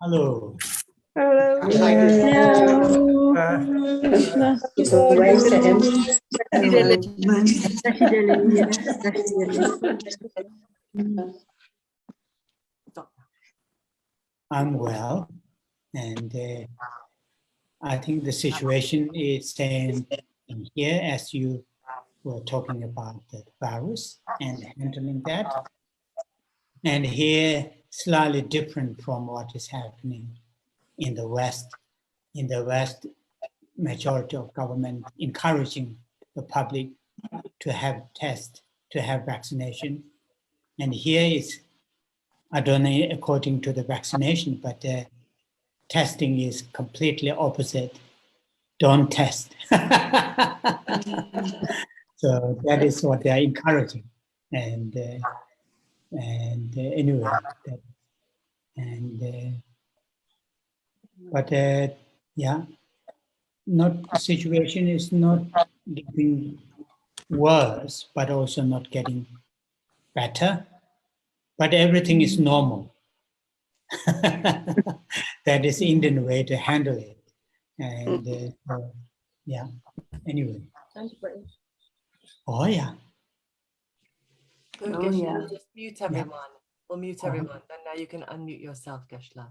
Hello. Hello. I'm well, and I think the situation is same in here as you were talking about the virus and handling that. And here, slightly different from what is happening in the West. In the West, majority of government encouraging the public to have test, to have vaccination. And here is, I don't know according to the vaccination, but testing is completely opposite. Don't test. So that is what they are encouraging. And anyway, yeah, not situation is not getting worse, but also not getting better. But everything is normal. That is Indian way to handle it. And yeah, anyway. Oh, yeah. Oh, yeah. Just mute everyone. Yeah. We'll mute everyone. And now you can unmute yourself, Geshe. You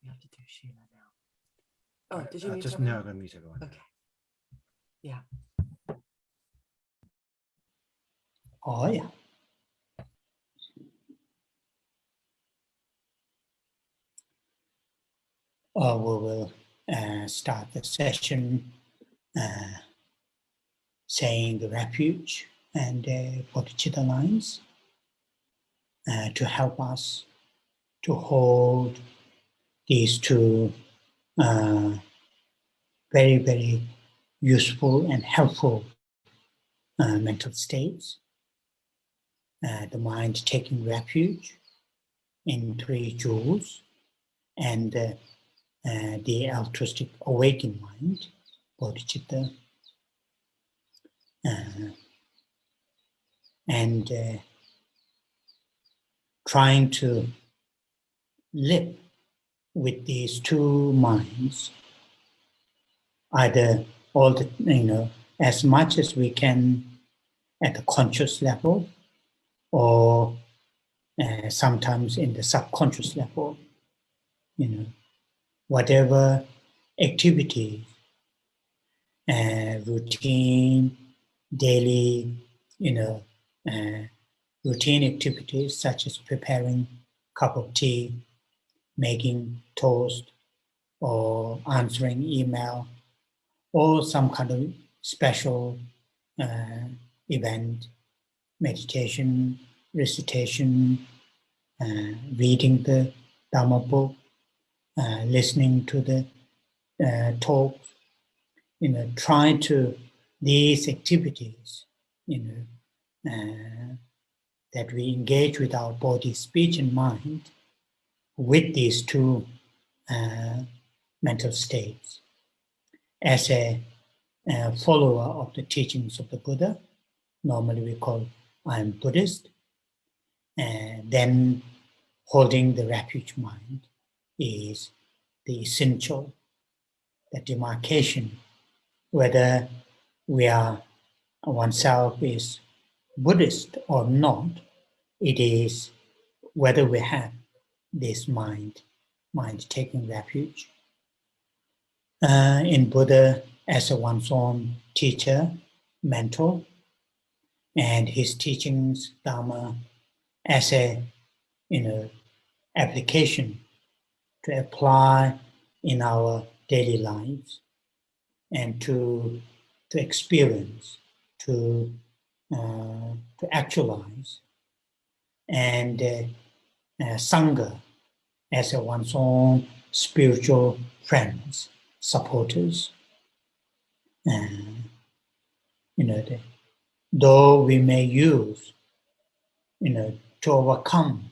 have to do Sheila now. Oh, did you mute just everyone? No, I'm going to mute everyone. Okay. Yeah. Oh, yeah. We will start the session saying the refuge and bodhicitta lines to help us to hold these two very, very useful and helpful mental states. The mind taking refuge in 3 jewels, and the altruistic awakened mind, bodhicitta, and trying to live with these 2 minds, either all the, as much as we can at the conscious level, or sometimes in the subconscious level, whatever activity, routine, daily, routine activities such as preparing a cup of tea, making toast, or answering email, or some kind of special event, meditation, recitation, reading the Dharma book, listening to the talk, try to these activities, that we engage with our body, speech, and mind with these 2 mental states. As a follower of the teachings of the Buddha, normally we call I am Buddhist, then holding the refuge mind is the essential, the demarcation, whether we are oneself is Buddhist or not, it is whether we have this mind taking refuge. In Buddha, as one's own teacher, mentor, and his teachings, Dharma, as a application to apply in our daily lives and to experience, to actualize, and Sangha as one's own spiritual friends, supporters. Though we may use, to overcome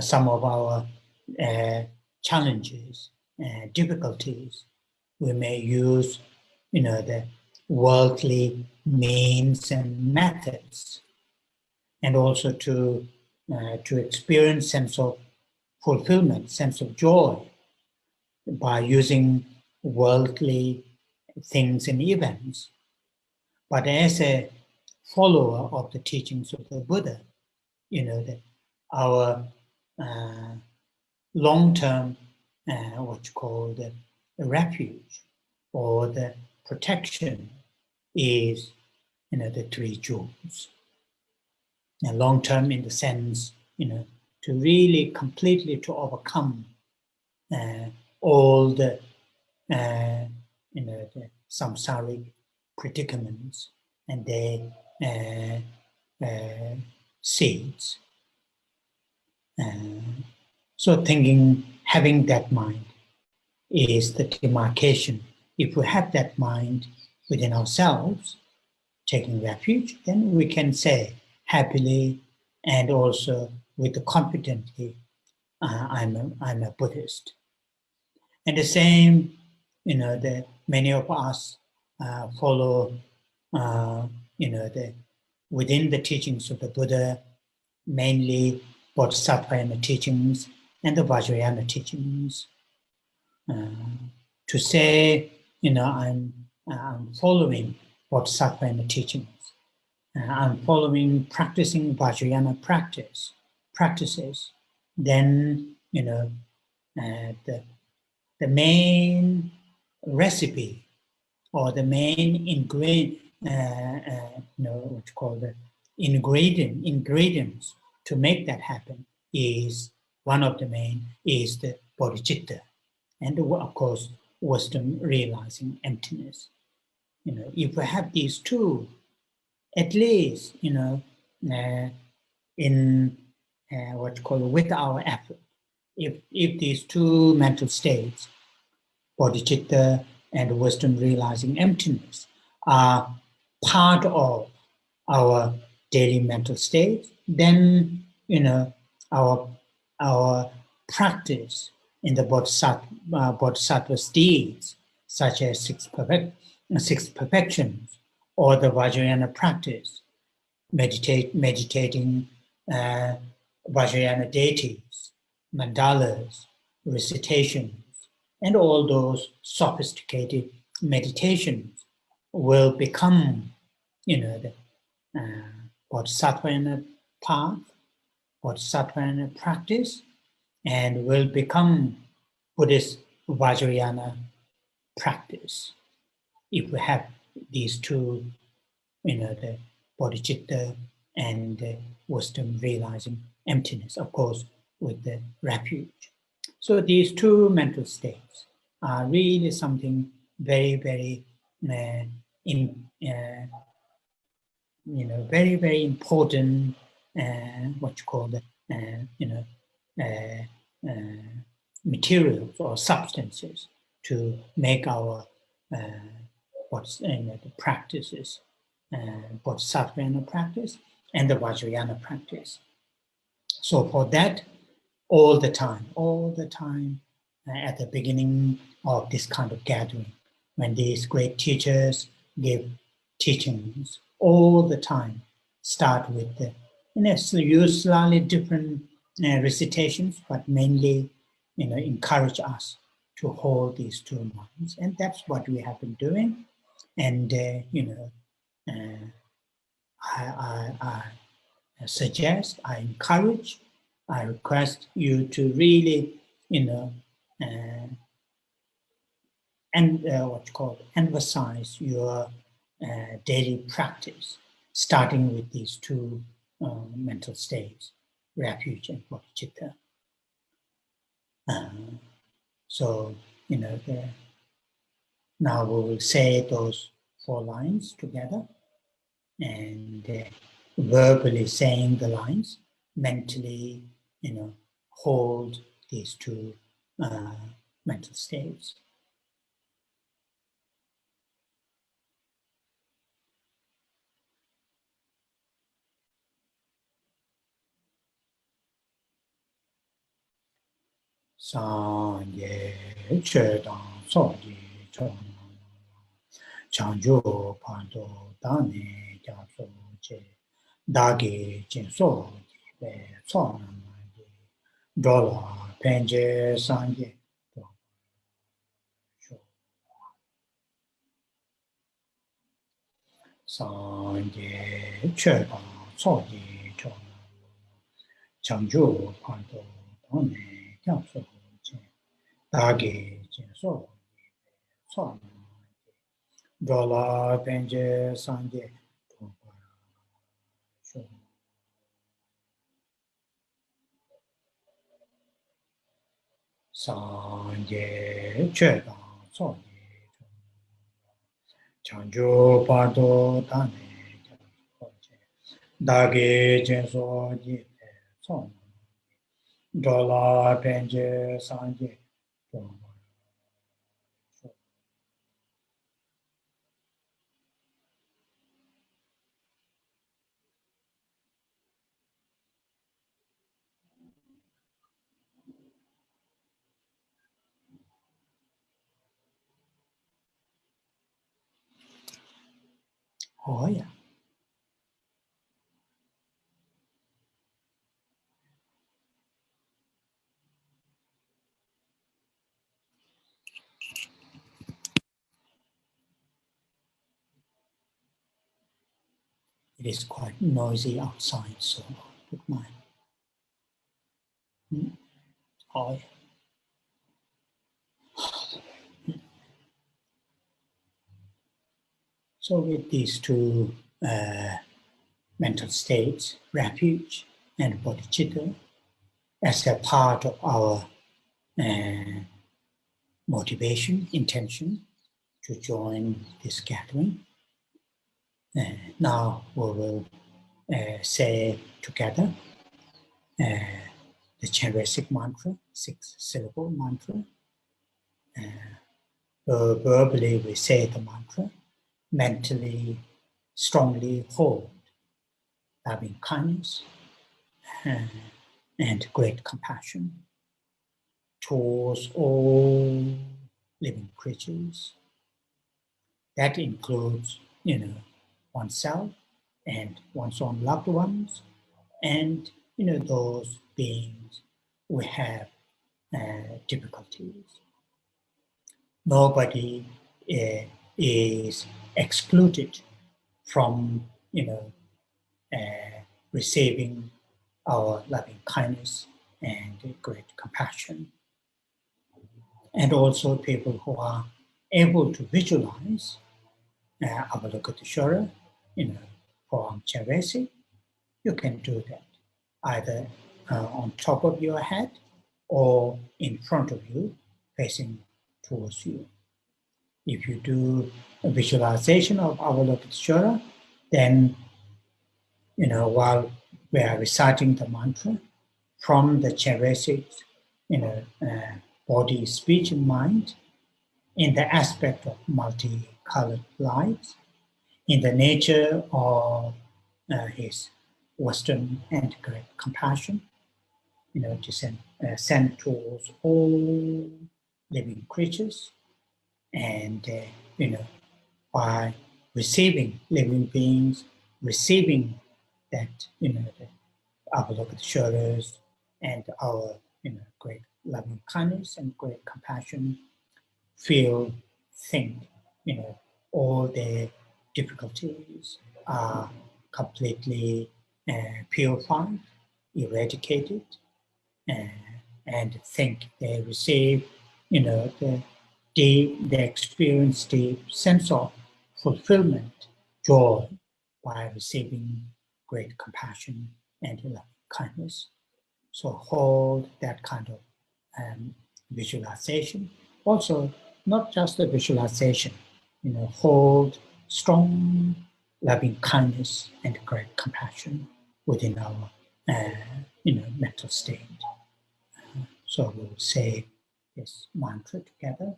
some of our challenges, difficulties, we may use, the worldly means and methods, and also to experience sense of fulfillment, sense of joy by using worldly things and events. But as a follower of the teachings of the Buddha, that our long-term, what you call the refuge or the protection is, the three jewels. And long-term in the sense, to really completely to overcome all the, the samsaric predicaments and their seeds. So having that mind is the demarcation. If we have that mind within ourselves, taking refuge, then we can say happily and also with the confidently, I'm a Buddhist. And the same, many of us follow, within the teachings of the Buddha, mainly Bodhisattva teachings and the Vajrayana teachings. To say, I'm following Bodhisattva teachings. I'm following, practicing Vajrayana practices. Then, the main recipe or the main ingredient, what you call the ingredients to make that happen is, one of the main is the bodhicitta, and of course, wisdom realizing emptiness. If we have these two, at least, in what you call with our effort, if these two mental states, bodhicitta and wisdom realizing emptiness, are part of our daily mental state, then our practice in the bodhisattva's deeds, such as six perfections, or the Vajrayana practice, meditating Vajrayana deities, mandalas, recitations, and all those sophisticated meditations will become, the bodhisattva path, bodhisattva practice, and will become Buddhist Vajrayana practice. If we have these two, the bodhicitta and the wisdom realizing emptiness, of course, with the refuge. So these two mental states are really something very, very, very, very important. What you call the, materials or substances to make our the practices, bodhisattva practice and the Vajrayana practice. So for that, all the time, at the beginning of this kind of gathering, when these great teachers give teachings, all the time start with the, use slightly different recitations, but mainly, encourage us to hold these two minds, and that's what we have been doing. And I suggest, I encourage, I request you to really, emphasize your daily practice, starting with these two mental states, refuge and bodhicitta. So, now we will say those 4 lines together, and verbally saying the lines, mentally, hold these two mental states. Sanje Chedang Soji Chonang Chanjo Pando Dane Jaso Che Dagi Jinso Be Sonam Dola penje sanje sanje chöpa soji chona changju panto tone kyapso che dage jenso so dola penje sanje sanje chöpa soji chanjo pardo tane dage jenso ji son dola penje sanje oh yeah. It is quite noisy outside, so I'll put my oh, yeah. So with these two mental states, refuge and bodhicitta, as a part of our motivation, intention to join this gathering, now we will say together the Chenrezig mantra, 6-syllable mantra. Verbally we say the mantra, mentally strongly hold loving kindness and great compassion towards all living creatures. That includes, oneself and one's own loved ones, and those beings who have difficulties. Nobody is excluded from receiving our loving kindness and great compassion. And also people who are able to visualize Avalokitashvara, from Chenrezig, you can do that either on top of your head or in front of you, facing towards you. If you do a visualization of Avalokitashvara, then while we are reciting the mantra from the Chenrezig, body, speech, and mind, in the aspect of multicolored lights, in the nature of his wisdom and great compassion, to send towards all living creatures, and by receiving living beings, receiving that the Avalokiteshvaras and our great loving kindness and great compassion, feel, think, all their difficulties are completely purified, eradicated, and think they receive, they experience the sense of fulfillment, joy, by receiving great compassion and loving kindness. So hold that kind of visualization. Also, not just the visualization, hold strong loving kindness and great compassion within our mental state. So we'll say this mantra together.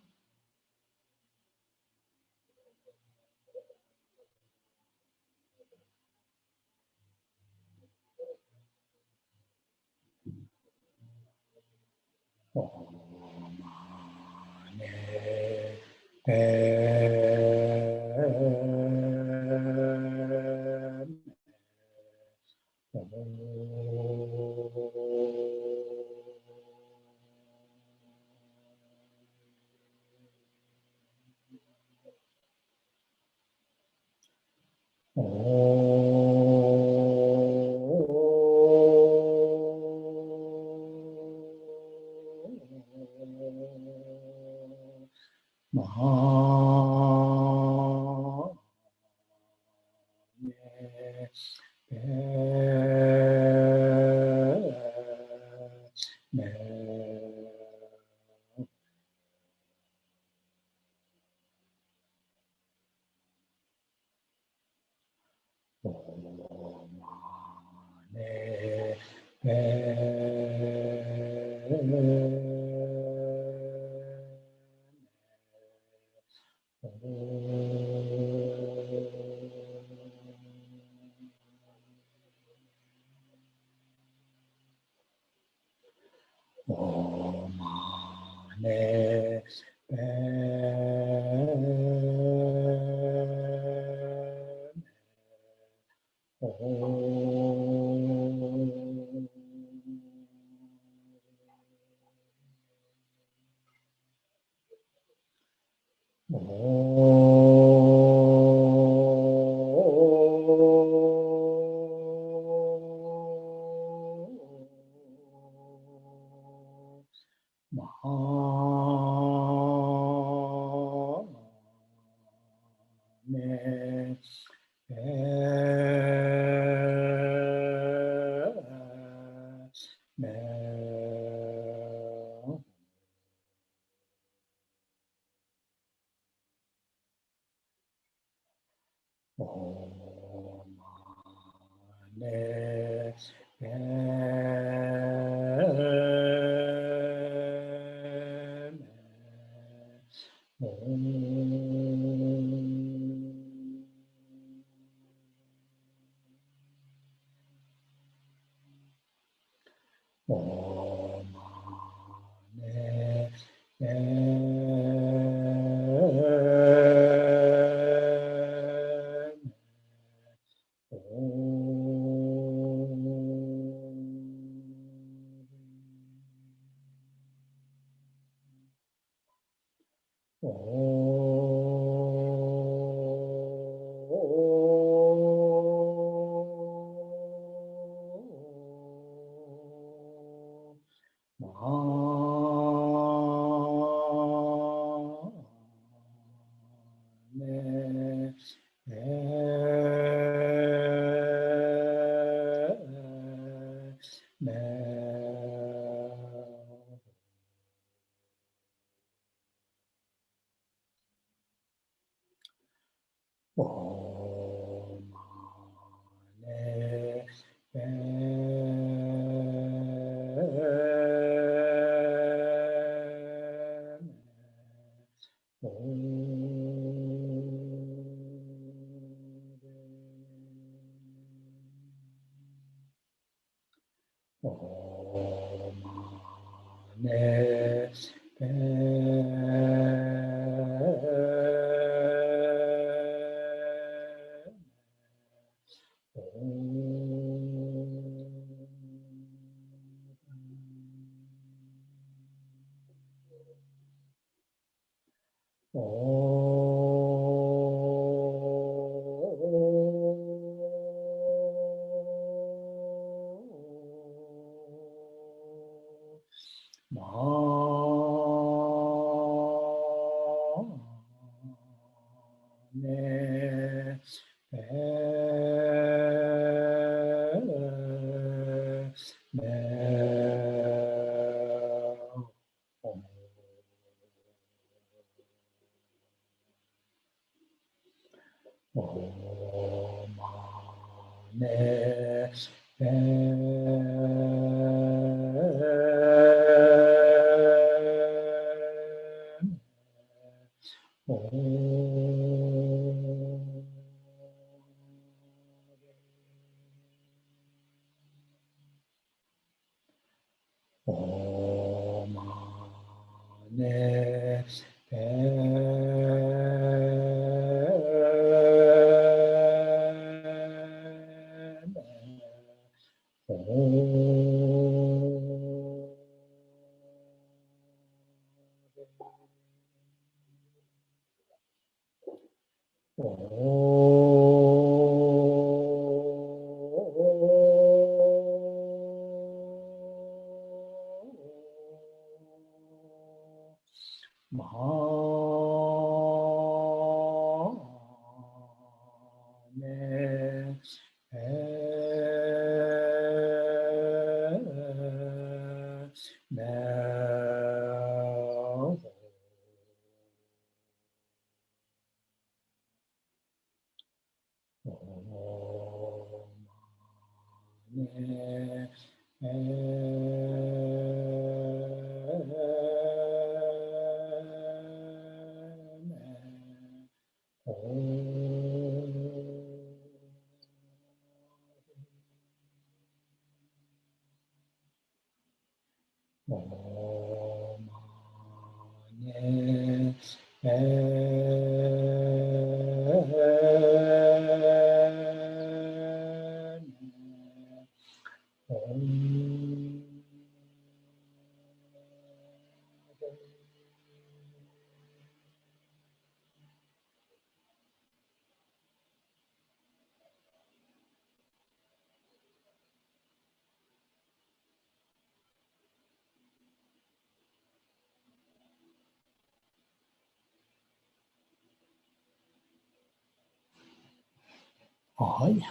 Oh, yeah.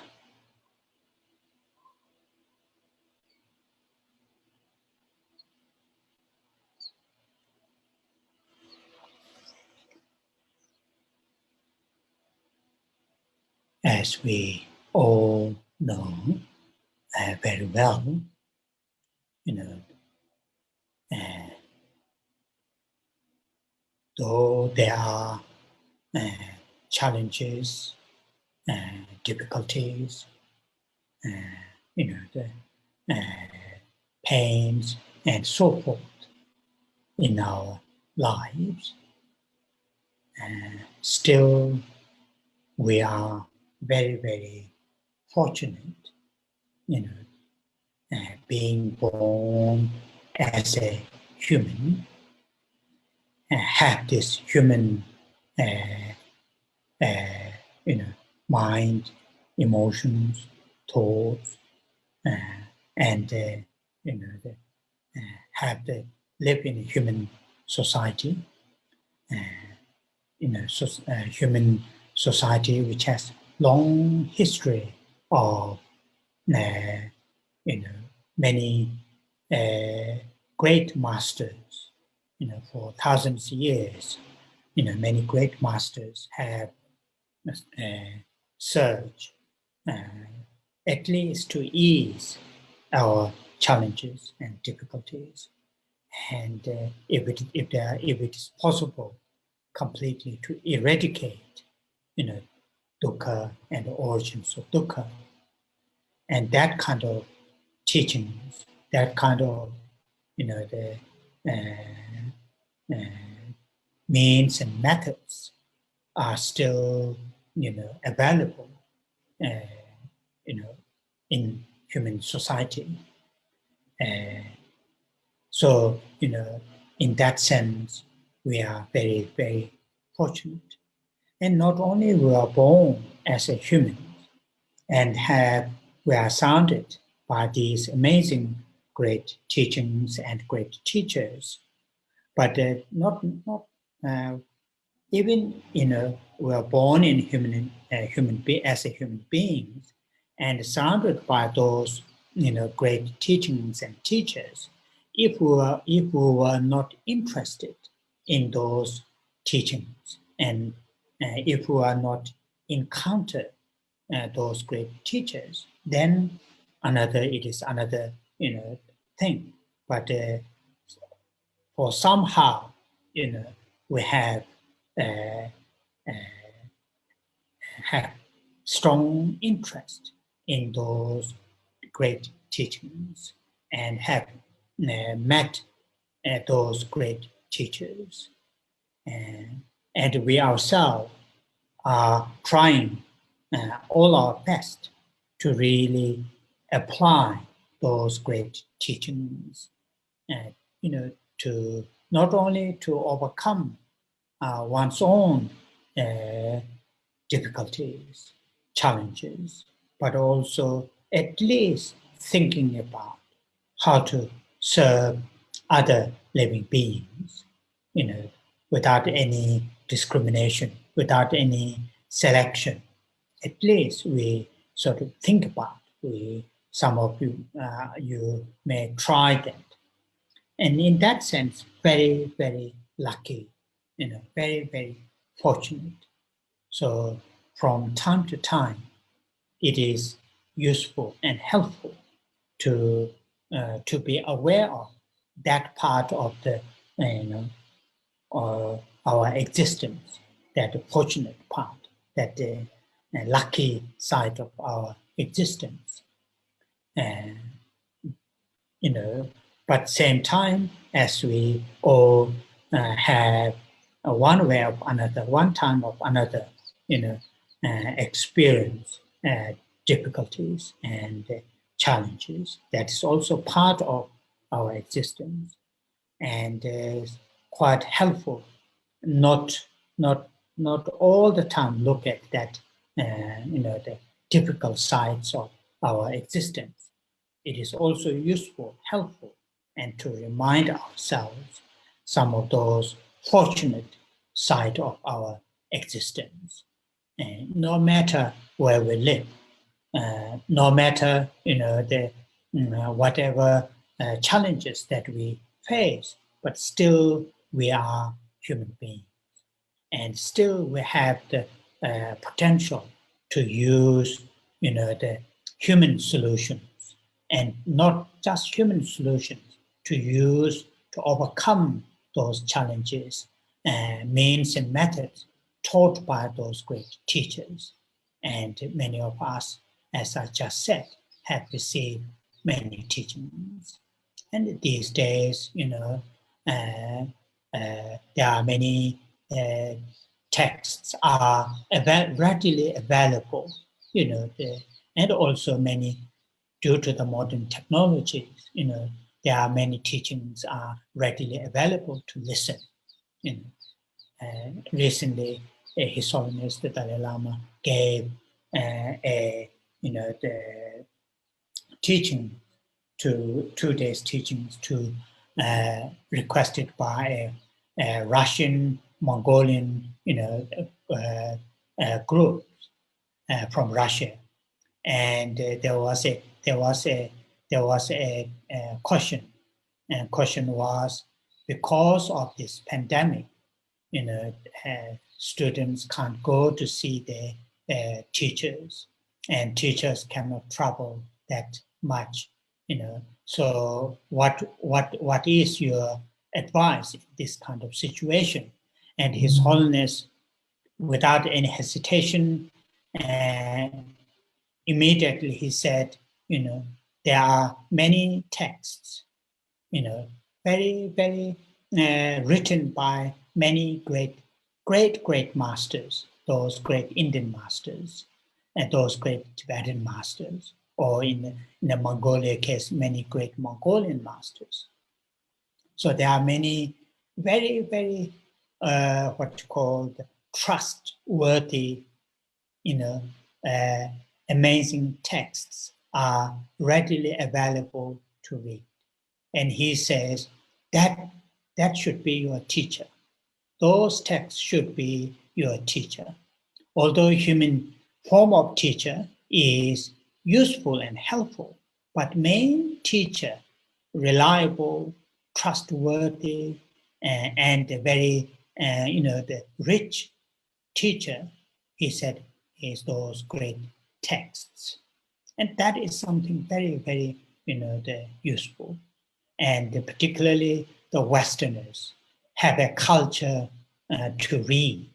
As we all know very well, though there are challenges, difficulties, the pains, and so forth in our lives, still we are very, very fortunate, being born as a human, have this human, mind, emotions, thoughts, and have to live in a human society, human society which has long history of many great masters. For thousands of years, many great masters have searched at least to ease our challenges and difficulties, and if it is possible, completely to eradicate, dukkha and the origins of dukkha, and that kind of teachings, that kind of the means and methods are still available in human society. So in that sense, we are very, very fortunate. And not only we are born as a human and we are surrounded by these amazing great teachings and great teachers, but not even we are born in as a human beings and surrounded by those great teachings and teachers. If we were not interested in those teachings, and if we are not encounter those great teachers, then it is another thing. But for somehow we have strong interest in those great teachings and have met those great teachers, and we ourselves are trying all our best to really apply those great teachings, to not only to overcome one's own difficulties, challenges, but also at least thinking about how to serve other living beings, without any discrimination, without any selection. At least we sort of think about. Some of you may try that, And in that sense, very, very lucky, very, very fortunate. So from time to time, it is useful and helpful to be aware of that part of the our existence, that fortunate part, that lucky side of our existence, and but same time as we all have one way of another, one time of another, experience difficulties and challenges. That is also part of our existence, and is quite helpful. Not all the time look at that, the difficult sides of our existence. It is also useful, helpful, and to remind ourselves some of those fortunate side of our existence. And no matter where we live, no matter whatever challenges that we face, but still we are human beings, and still we have the potential to use the human solutions, and not just human solutions, to use to overcome those challenges, means and methods taught by those great teachers. And many of us, as I just said, have received many teachings. And these days, there are many texts are readily available, and also many, due to the modern technologies, there are many teachings are readily available to listen. Recently, His Holiness the Dalai Lama gave the teaching to 2 days teachings to requested by a Russian Mongolian group from Russia, and there was a question, and question was, because of this pandemic, students can't go to see their teachers, and teachers cannot travel that much, so what is your advice in this kind of situation? And His Holiness, without any hesitation, immediately he said, there are many texts, very, very written by many great masters, those great Indian masters, and those great Tibetan masters, or in the Mongolia case, many great Mongolian masters. So there are many very, very, what you call the trustworthy, amazing texts are readily available to read. And he says that should be your teacher. Those texts should be your teacher. Although human form of teacher is useful and helpful, but main teacher, reliable, trustworthy, and very, the rich teacher, he said, is those great texts. And that is something very, very, useful. And particularly the Westerners have a culture to read,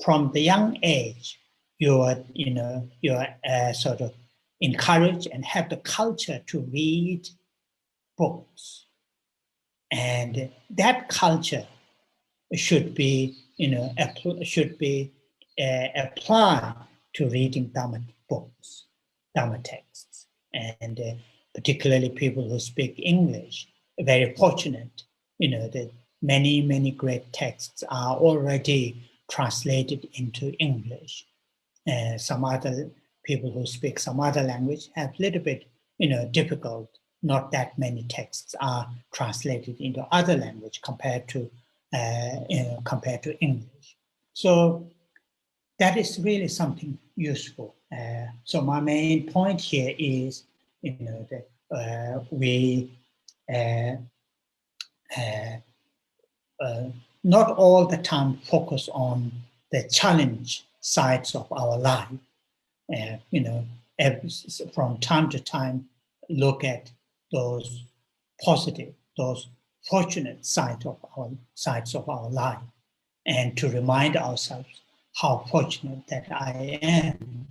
from the young age, you're sort of encouraged and have the culture to read books. And that culture should be, applied to reading Dharma books, Dharma texts. And particularly people who speak English, very fortunate, that many, many great texts are already translated into English. Some other people who speak some other language have a little bit, difficult. Not that many texts are translated into other language compared to English. So that is really something useful. So my main point here is, that we not all the time focus on the challenge sides of our life. From time to time, look at those positive, those fortunate sides of our life, and to remind ourselves how fortunate that I am,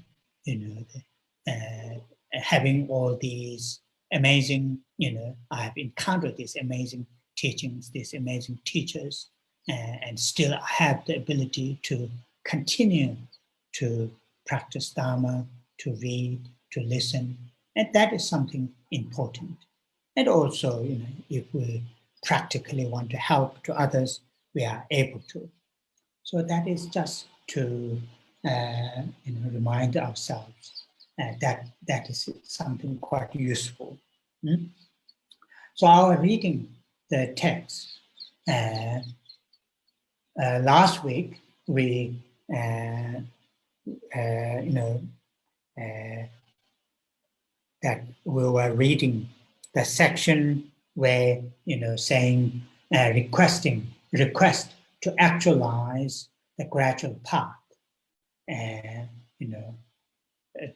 having all these amazing, I have encountered these amazing teachings, these amazing teachers, and still I have the ability to continue to practice dharma, to read, to listen, and that is something important. And also, if we practically want to help to others, we are able to. So that is just to remind ourselves that is something quite useful. So our reading the text. Last week we that we were reading the section where saying request to actualize the gradual path.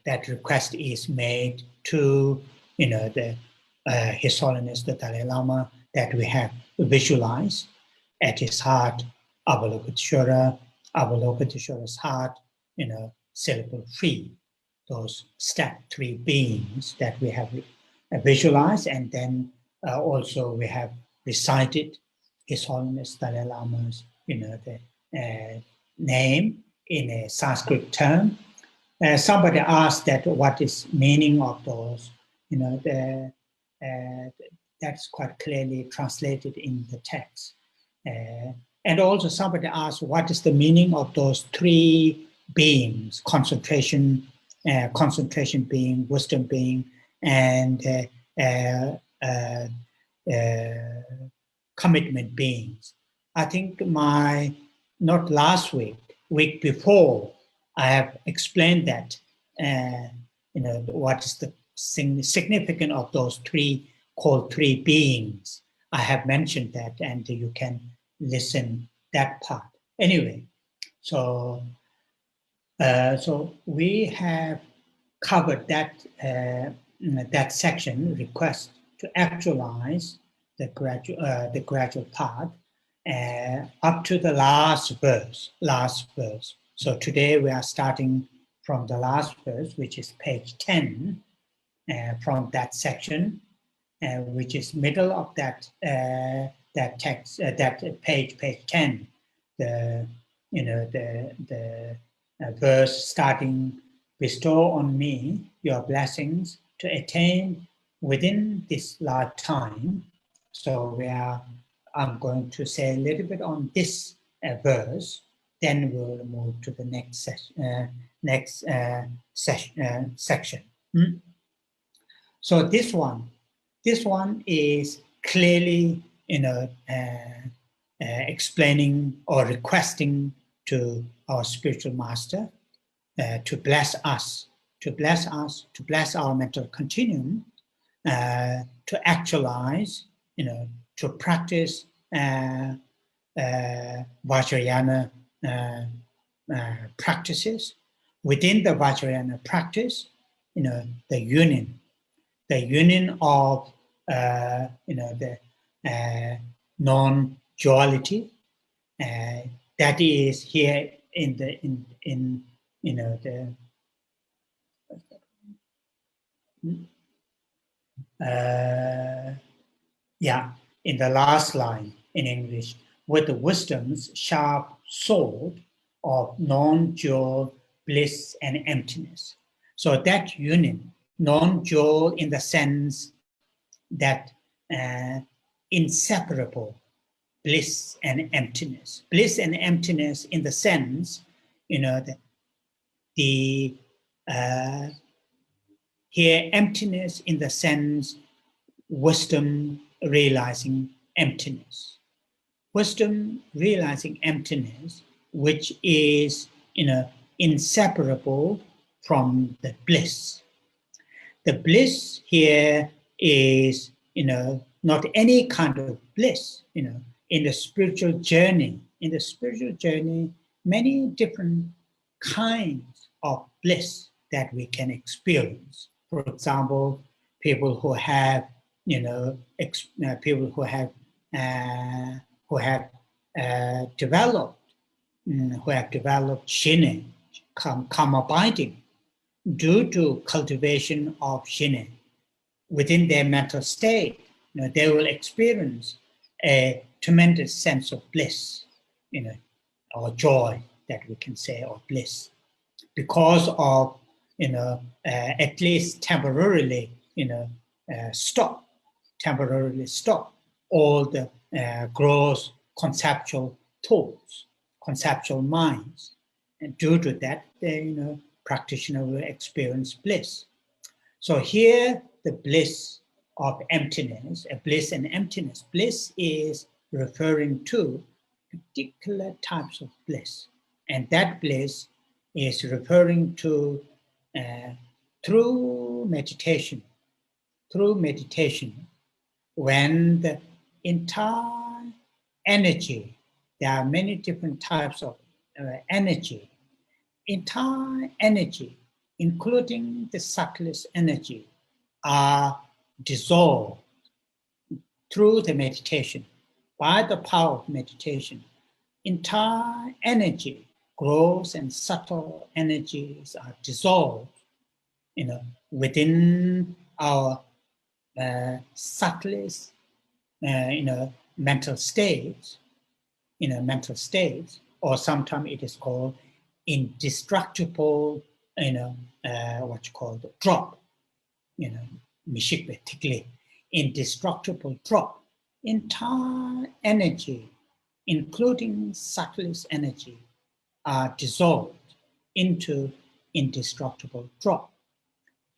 That request is made to His Holiness the Dalai Lama, that we have visualized at his heart Avalokitashvara's heart, syllable free, those step 3 beings that we have visualized, and then also we have recited His Holiness Dalai Lama's, the name in a Sanskrit term. Somebody asked that what is meaning of those, that's quite clearly translated in the text. And also somebody asked what is the meaning of those 3 beings, concentration being, wisdom being, and commitment beings. I think not last week before, I have explained that, what is the significance of those 3 called 3 beings. I have mentioned that, and you can listen that part. Anyway, so we have covered that that section, request to actualize the gradual path, up to the last verse. So today we are starting from the last verse, which is page 10, from that section, which is middle of that text, that page 10. The verse starting, bestow on me your blessings to attain within this lifetime. So I'm going to say a little bit on this verse, then we'll move to the next section. So this one is clearly, explaining or requesting to our spiritual master to bless us, to bless our mental continuum, to actualize, to practice Vajrayana practices. Within the Vajrayana practice, the union of the non-duality, that is here in the in the last line in English, with the wisdom's sharp sword of non-dual bliss and emptiness. So that union, non-dual in the sense that inseparable bliss and emptiness. Bliss and emptiness in the sense, here emptiness in the sense wisdom realizing emptiness. Wisdom realizing emptiness, which is, inseparable from the bliss. The bliss here is, not any kind of bliss, in the spiritual journey. In the spiritual journey, many different kinds of bliss that we can experience. For example, people who have, people who have developed Shin, come abiding due to cultivation of Shin within their mental state. They will experience a tremendous sense of bliss, or joy, that we can say, or bliss, because of, at least temporarily, stop all the gross conceptual thoughts, conceptual minds. And due to that, the, practitioner will experience bliss. So here, the bliss of emptiness, bliss and emptiness. Bliss is referring to particular types of bliss. And that bliss is referring to through meditation, when the entire energy, there are many different types of energy, entire energy, including the subtlest energy, are dissolved through the meditation. By the power of meditation, entire energy, gross and subtle energies are dissolved, within our subtlest, mental states, or sometimes it is called indestructible, what you call the drop, indestructible drop. Entire energy, including subtlest energy, are dissolved into indestructible drop.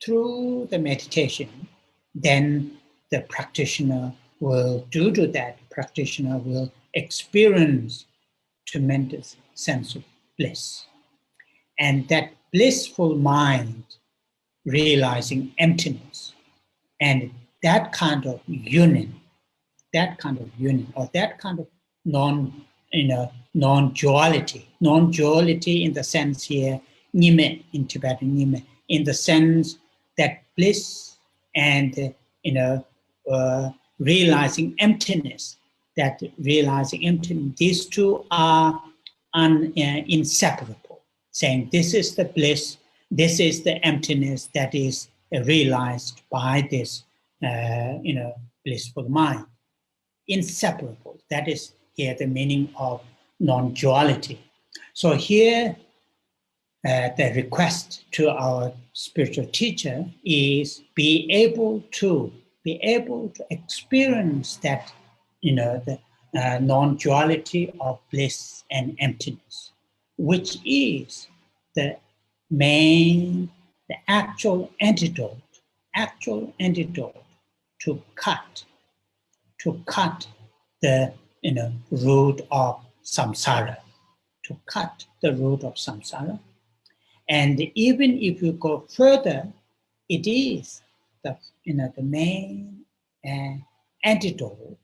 Through the meditation, then the practitioner will, due to that, practitioner will experience tremendous sense of bliss. And that blissful mind realizing emptiness, and that kind of union, or that kind of non-duality in the sense here, nime, in Tibetan nime, in the sense that bliss and realizing emptiness, these two are inseparable, saying this is the bliss, this is the emptiness that is realized by this blissful mind. Inseparable, that is here the meaning of non-duality. So here the request to our spiritual teacher is be able to experience that, the non-duality of bliss and emptiness, which is the actual antidote to cut the root of samsara, And even if you go further, it is the main antidote,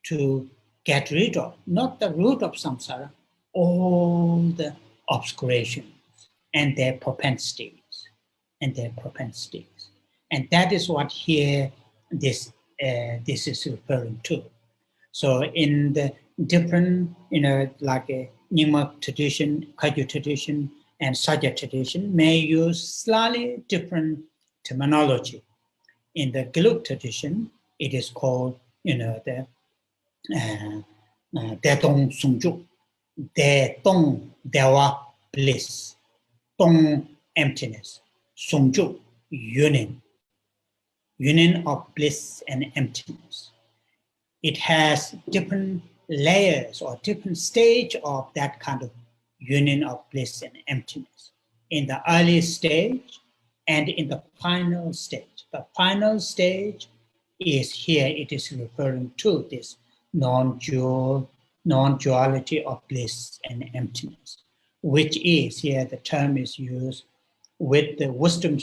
to get rid of, not the root of samsara, all the obscurations and their propensities. And that is what here this is referring to. So in the different, like a Nyingma tradition, Kagyu tradition, and Sajja tradition may use slightly different terminology. In the Gelug tradition, it is called, the Detong Sungjuk, Detong Dewa bliss, Tong emptiness, Sungjuk union of bliss and emptiness. It has different layers or different stage of that kind of union of bliss and emptiness. In the early stage and in the final stage. The final stage is here, it is referring to this non-duality of bliss and emptiness, which is here, the term is used with the wisdom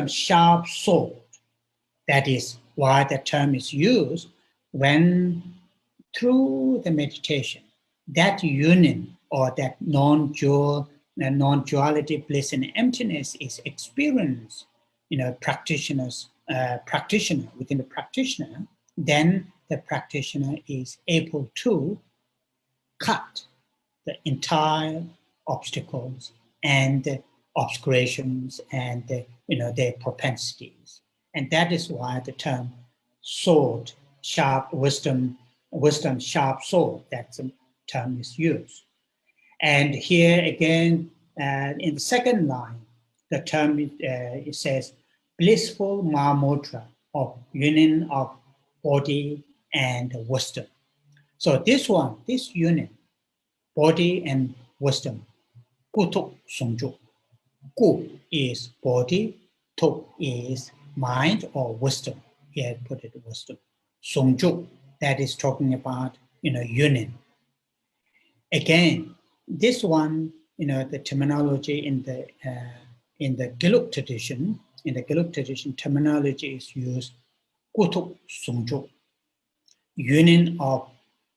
sharp sword That is why the term is used when through the meditation, that union or that non-duality, bliss and emptiness is experienced, practitioner within the practitioner, then the practitioner is able to cut the entire obstacles and obscurations and their propensities. And that is why the term sword, sharp wisdom, sharp sword, that the term is used. And here again, in the second line, the term it says blissful Mahamudra of union of body and wisdom. So this union, body and wisdom, kutuk sungjuk. Ku is body, tuk is mind or wisdom. Here I put it wisdom. Sungjuk, that is talking about union. Again, this one, the terminology in the Gelug tradition, terminology is used kutuk sungjuk, union of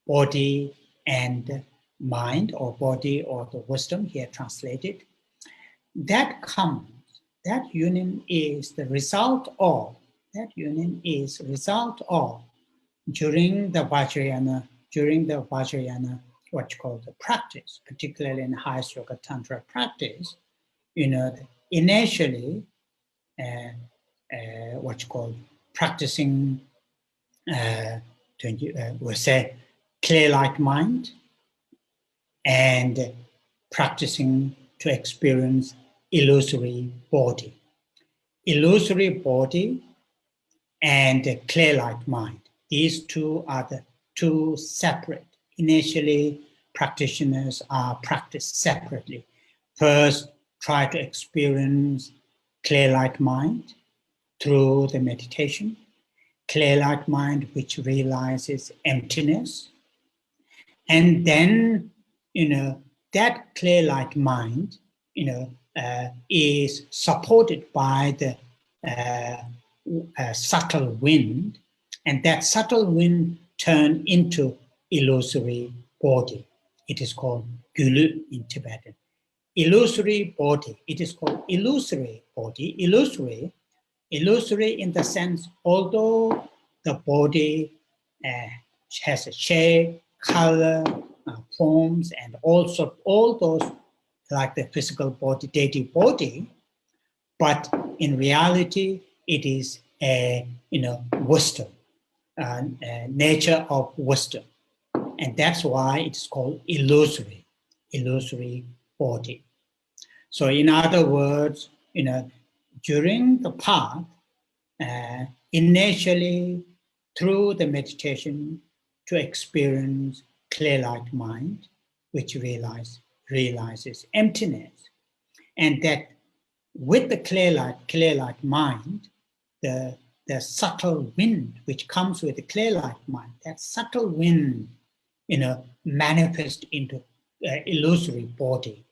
body and mind or body or the wisdom, here translated. That union is the result of, during the Vajrayana, what you call the practice, particularly in highest yoga tantra practice, initially, what you call practicing, we say clear-like mind, and practicing to experience illusory body. Illusory body and clear-like mind. These two are the two separate. Initially, practitioners are practiced separately. First, try to experience clear-like mind through the meditation. Clear-like mind which realizes emptiness. And then, that clear-like mind, is supported by the subtle wind, and that subtle wind turn into illusory body. It is called gulu in Tibetan. Illusory body. It is called illusory body. Illusory in the sense, although the body has a shape, color, forms, and also all those like the physical body, deity body, but in reality, it is a wisdom, nature of wisdom, and that's why it's called illusory body. So, in other words, during the path, initially through the meditation to experience clear-like mind, which realizes emptiness, and that with the clear-like mind, the subtle wind which comes with the clear-like mind, that subtle wind, manifests into illusory body,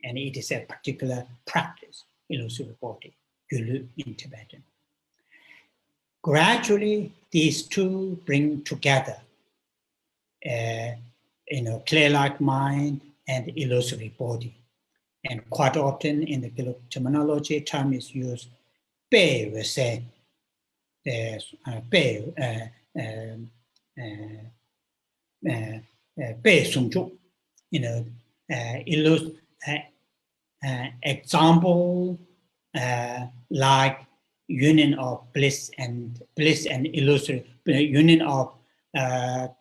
and it is a particular practice, illusory body, gulu in Tibetan. Gradually, these two bring together, clear-like mind and illusory body. And quite often in the Gelug terminology, term is used, pe, we say, pe sungjuk, example like union of bliss and illusory, union of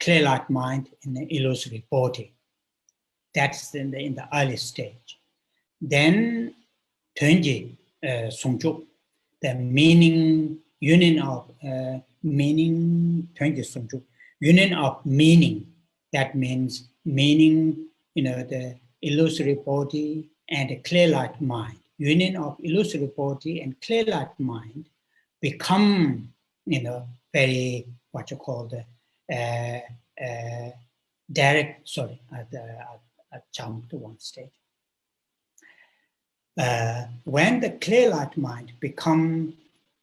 clear-like mind in the illusory body. That's in the early stage. Then Tenji Sungjuk, the meaning, union of meaning, Tenji Sungjuk, union of meaning. That means meaning, the illusory body and the clear-like mind. Union of illusory body and clear-like mind become, very, what you call the direct, sorry, I jumped to one stage. When the clear-like mind become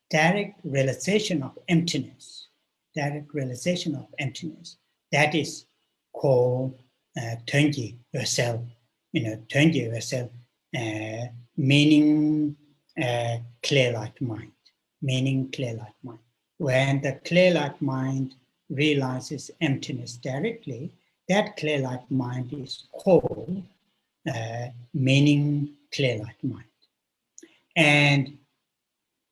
direct realization of emptiness. Direct realization of emptiness. That is called Tönji yourself. Tönji yourself, meaning clear light mind. Meaning clear light mind. When the clear light mind realizes emptiness directly, that clear light mind is called meaning clear light mind. And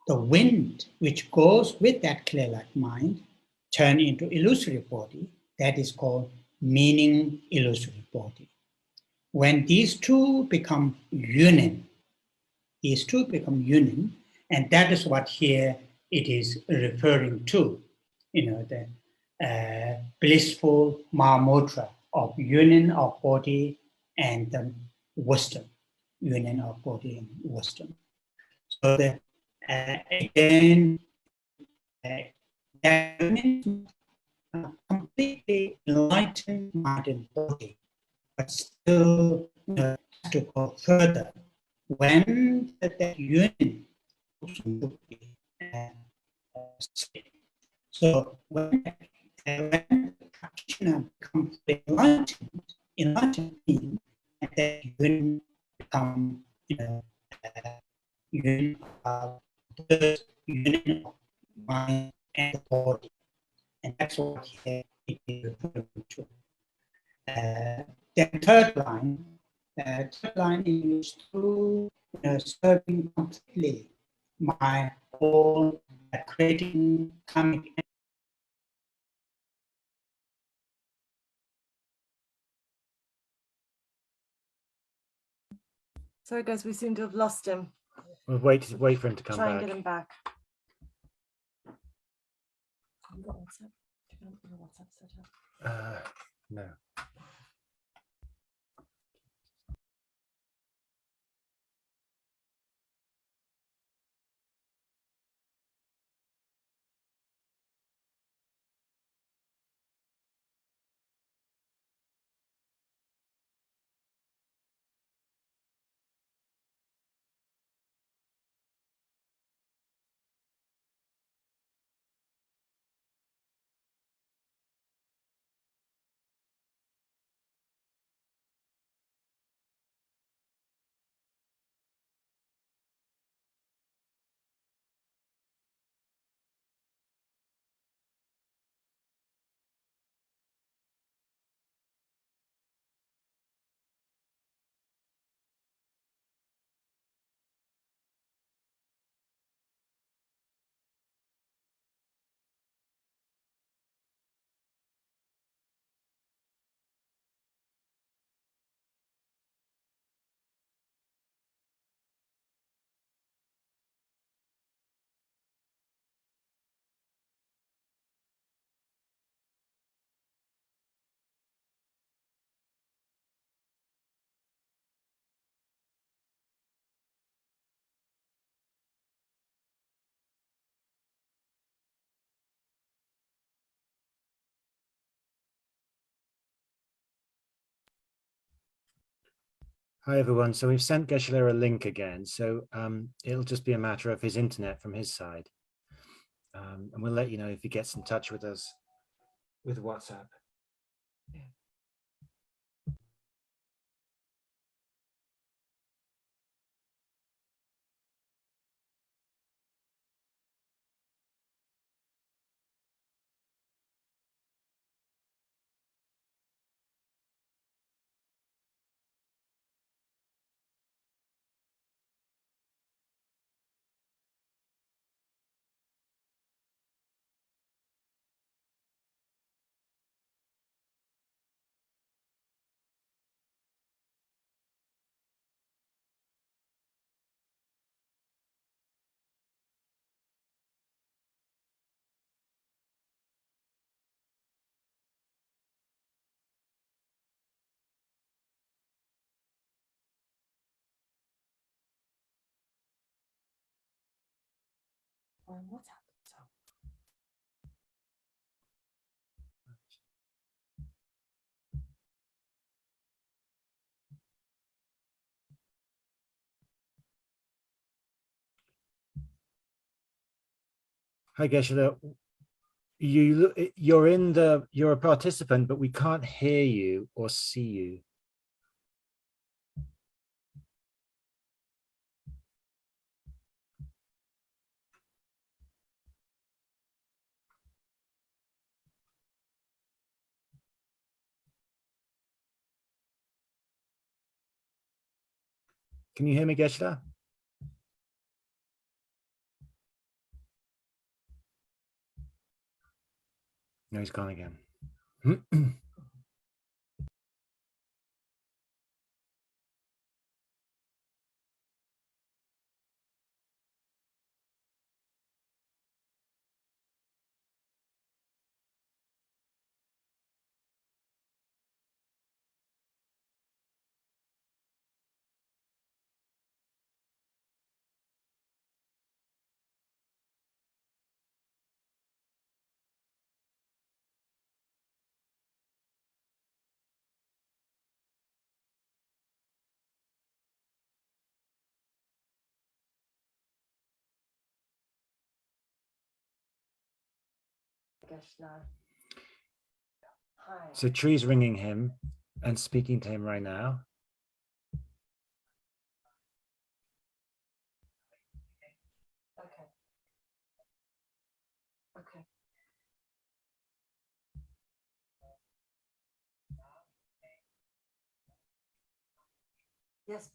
the wind which goes with that clear light mind turn into illusory body, that is called meaning illusory body. When these two become union, and that is what here it is referring to, the blissful Mahamudra of union of body and wisdom, union of body and wisdom. So that again, that union completely enlightened mind and body, but still to go further. When that union, so when the practitioner becomes enlightened means that union become union of mind and body, and that's what it is referring to. Then third line is through serving completely my own creating coming. Sorry guys, we seem to have lost him. We'll wait for him to come back. Try and get him back. No. Hi everyone. So we've sent Geshe a link again. So it'll just be a matter of his internet from his side. And we'll let you know if he gets in touch with us with WhatsApp. What's happened? Hi, Geshe. You're a participant, but we can't hear you or see you. Can you hear me, Geshe? No, he's gone again. Hi. So Tree's ringing him and speaking to him right now. Okay. Okay. Yes.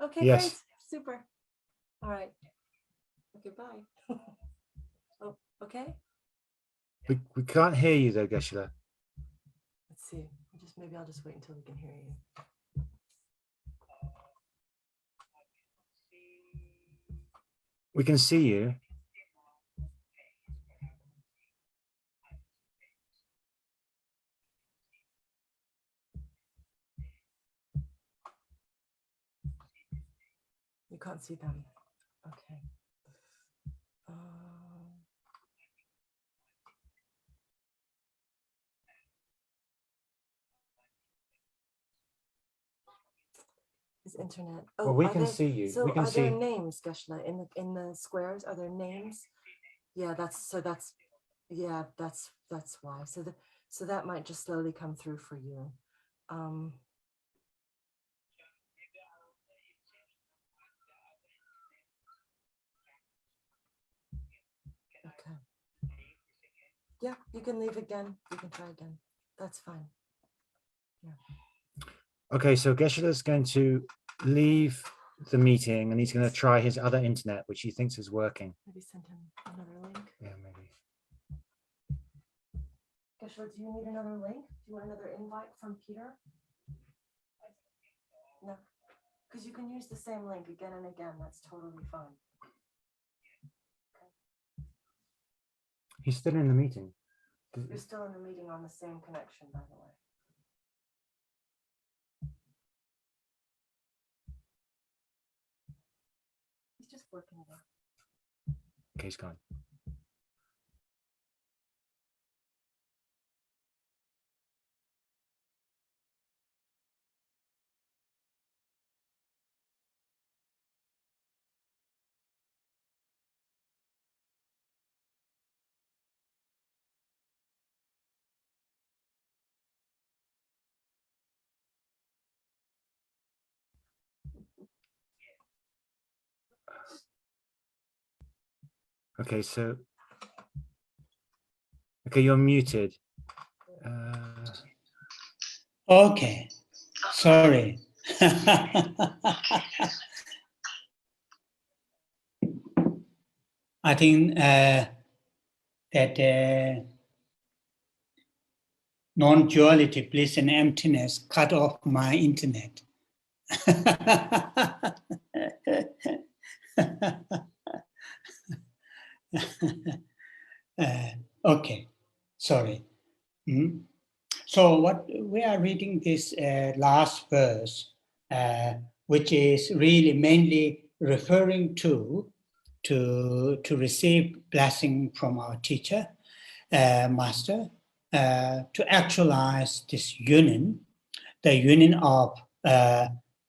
Okay, Yes. great. Super. All right. Okay, bye. Oh, okay. We can't hear you though, Geshe. Let's see. Maybe I'll just wait until we can hear you. We can see you. You can't see them. Okay. His internet. Oh, Well, we can see you. So We can are there see. names, Geshe, in the squares? Are there names? Yeah, that's why. So that might just slowly come through for you. Okay. Yeah, you can leave again. You can try again. That's fine. Yeah. Okay, so Geshe is going to leave the meeting and he's going to try his other internet, which he thinks is working. Maybe send him another link. Yeah, maybe. Geshe, do you need another link? Do you want another invite from Peter? No, because you can use the same link again and again. That's totally fine. He's still in the meeting. You're still in the meeting on the same connection, by the way. He's just working it out. Okay, he's gone. Okay, so, okay, you're muted. Okay, sorry. I think that non-duality, bliss and emptiness cut off my internet. Okay, sorry. So what we are reading this last verse, which is really mainly referring to receive blessing from our teacher, master, to actualize this union, the union of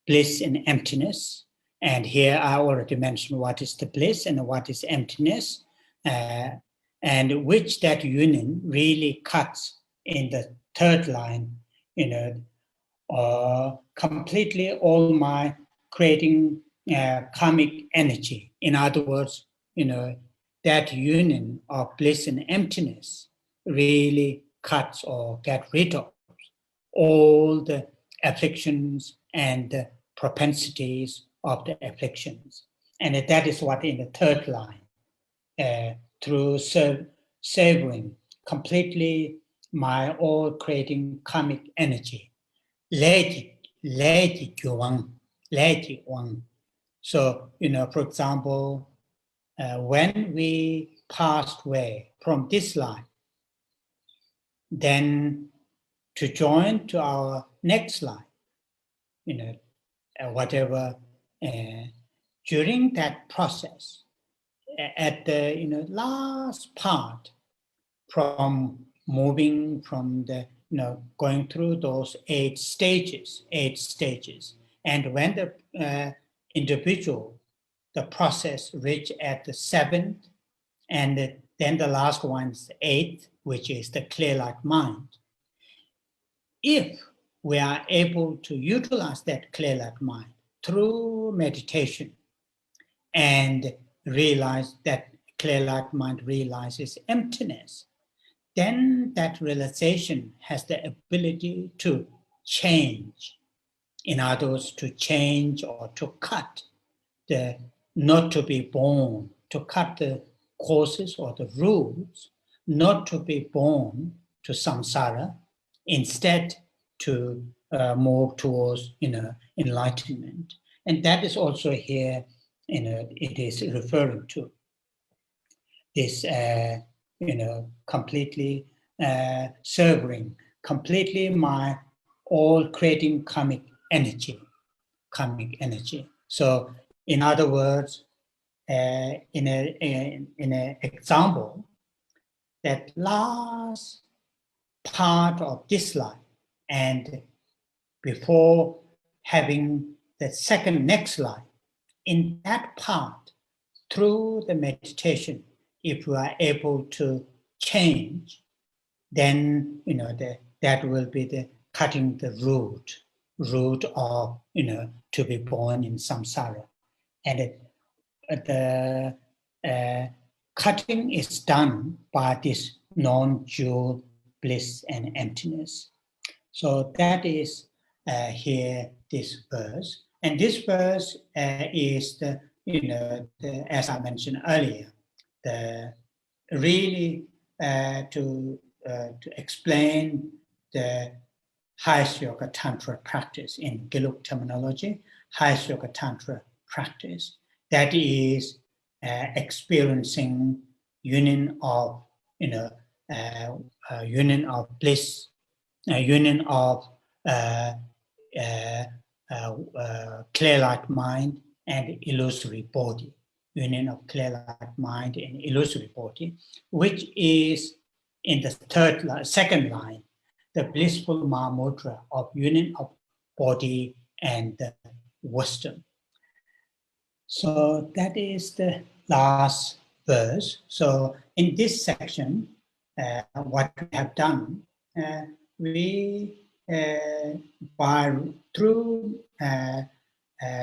bliss and emptiness, And here I already mentioned what is the bliss and what is emptiness, and which that union really cuts in the third line, completely all my creating karmic energy. In other words, that union of bliss and emptiness really cuts or get rid of all the afflictions and the propensities of the afflictions. And that is what in the third line, through savoring completely my all creating karmic energy. So, for example, when we passed away from this life, then to join to our next life, whatever, during that process, at the last part, from moving from the going through those 8 stages, and when the individual, the process reach at the 7th, and then the last one is the 8th, which is the clear light mind. If we are able to utilize that clear light mind through meditation and realize that clear light mind realizes emptiness, then that realization has the ability to change. In other words, to change or to cut the not to be born, to cut the causes or the roots, not to be born to samsara, instead to move towards enlightenment. And that is also here, it is referring to this, completely serving, completely my all creating karmic energy. So, in other words, in an example, that last part of this life, and before having the second next life, in that part, through the meditation, if we are able to change, then that will be the cutting the root of to be born in samsara, and the cutting is done by this non-dual bliss and emptiness. So that is here this verse, and this verse is the as I mentioned earlier, the really to explain the highest yoga tantra practice in Gelug terminology, highest yoga tantra practice that is experiencing union of union of bliss, union of clear light mind and illusory body, union of clear light mind and illusory body, which is in the second line, the blissful Mahamudra of union of body and wisdom. So that is the last verse. So in this section, what we have done, we through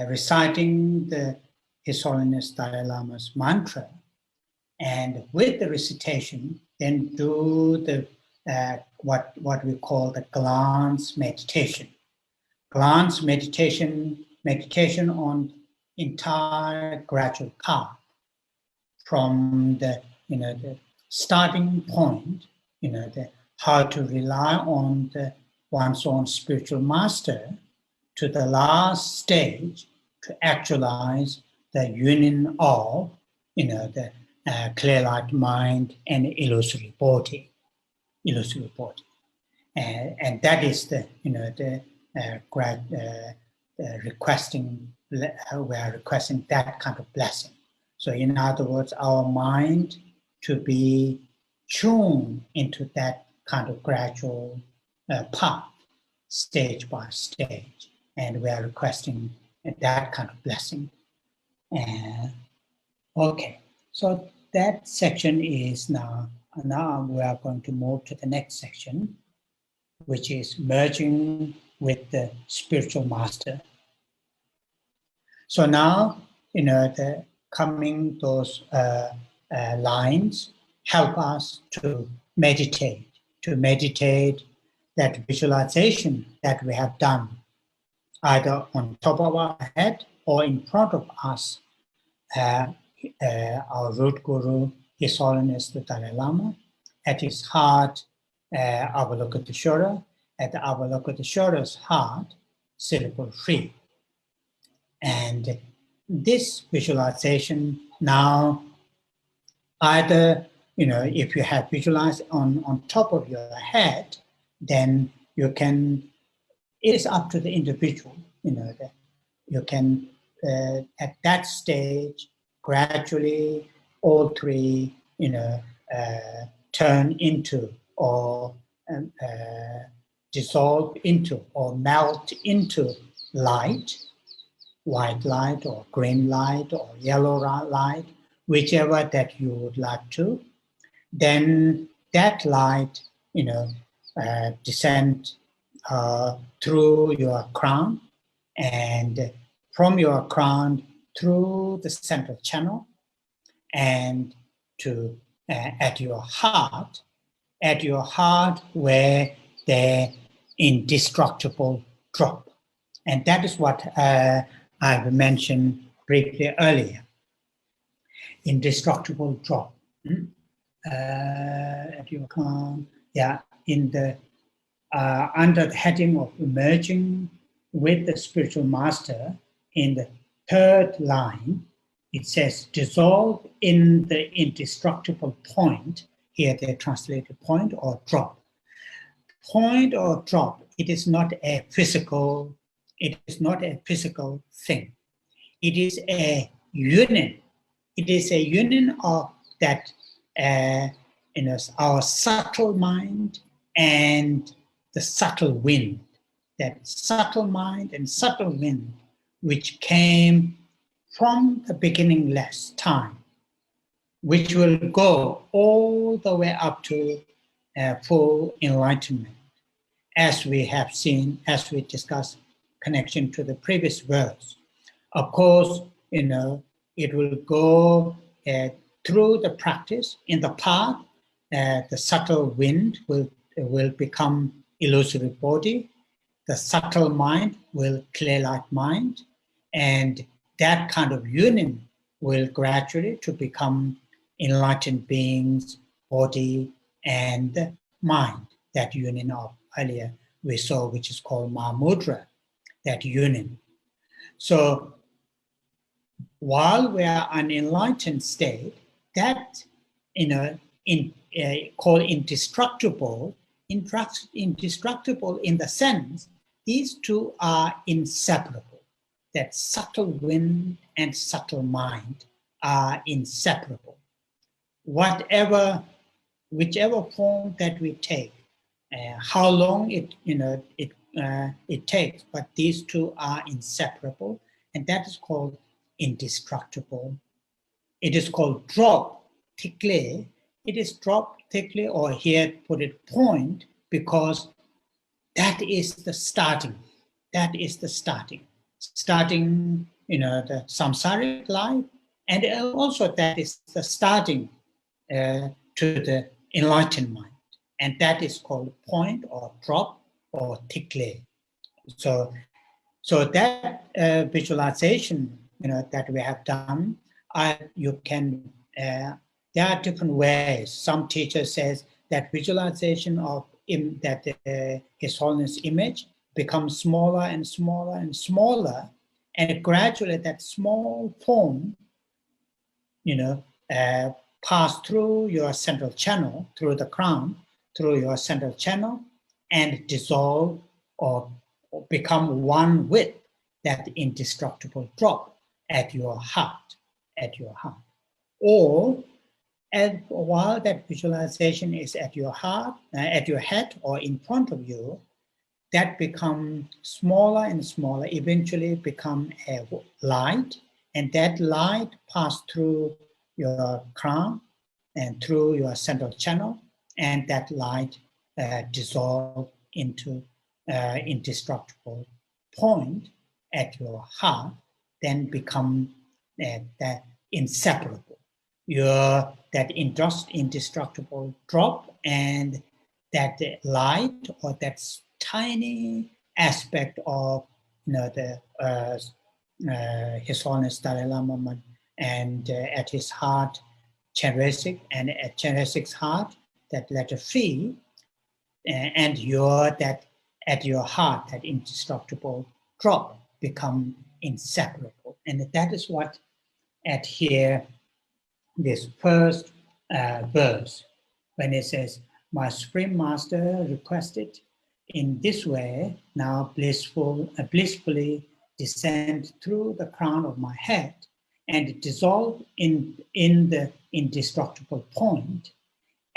reciting the His Holiness Dalai Lama's mantra, and with the recitation, then do the what we call the glance meditation. Glance meditation on entire gradual path from the the starting point, how to rely on one's own spiritual master, to the last stage to actualize the union of the clear light mind and illusory body, and that is the requesting. We are requesting that kind of blessing. So, in other words, our mind to be tuned into that kind of gradual path, stage by stage, and we are requesting that kind of blessing Okay, so that section is now we are going to move to the next section, which is merging with the spiritual master. So now, the coming those lines help us to meditate that visualization that we have done, either on top of our head or in front of us. Our root guru, His Holiness the Dalai Lama, at his heart, Avalokitashvara, at the Avalokitashvara's heart, syllable free. And this visualization now, either, if you have visualized on top of your head, then you can, it is up to the individual, that you can, at that stage, gradually, all three, turn into or dissolve into or melt into light, white light or green light or yellow light, whichever that you would like to. Then that light, descend through your crown, and from your crown through the central channel, and to at your heart where the indestructible drop. And that is what I've mentioned briefly earlier. Indestructible drop. At your crown, in the under the heading of merging with the spiritual master, in the third line, it says dissolve in the indestructible point. Here they translated point or drop. Point or drop, it is not a physical thing. It is a union. It is a union of that, our subtle mind and the subtle wind. That subtle mind and subtle wind, which came from the beginningless time, which will go all the way up to full enlightenment, as we have seen, as we discussed, connection to the previous verse. Of course, it will go through the practice. In the path, the subtle wind will become illusory body. The subtle mind will clear light mind, and that kind of union will gradually to become enlightened beings, body and mind. That union of earlier we saw, which is called Mahamudra, that union. So while we are an enlightened state, that called indestructible in the sense these two are inseparable. That subtle wind and subtle mind are inseparable. Whichever form that we take, how long it takes, but these two are inseparable, and that is called indestructible. It is called drop thickly. It is drop thickly, or here put it point, because that is the starting. That is the starting. Starting, the samsaric life, and also that is the starting to the enlightened mind, and that is called point or drop or thickly. So that visualization, that we have done, you can. There are different ways. Some teachers says that visualization of His Holiness image becomes smaller and smaller and smaller, and gradually that small form, pass through your central channel, through the crown, through your central channel, and dissolve or become one with that indestructible drop at your heart, Or, and while that visualization is at your heart, at your head, or in front of you, that become smaller and smaller, eventually become a light, and that light passes through your crown and through your central channel, and that light dissolves into indestructible point at your heart, then become that inseparable. That indestructible drop, and that light or that tiny aspect of the His Holiness Dalai Lama and at his heart Chenrezig, and at Chenrezig's heart that letter phi, and that at your heart that indestructible drop become inseparable. And that is what at here this first verse, when it says, my Supreme Master requested in this way, now blissfully descend through the crown of my head and dissolve in the indestructible point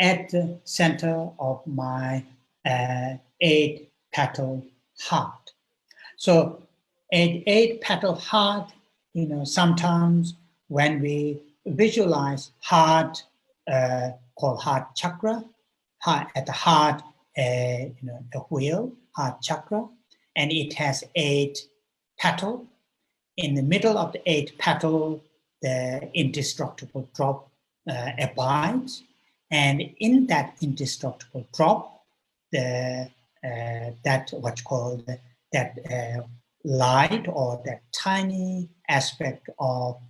at the center of my 8-petal heart. So an 8-petal heart, sometimes when we visualize heart, called heart chakra, at the heart, a wheel, heart chakra, and it has 8 petals. In the middle of the 8 petals, the indestructible drop abides, and in that indestructible drop, that what's called that light or that tiny aspect of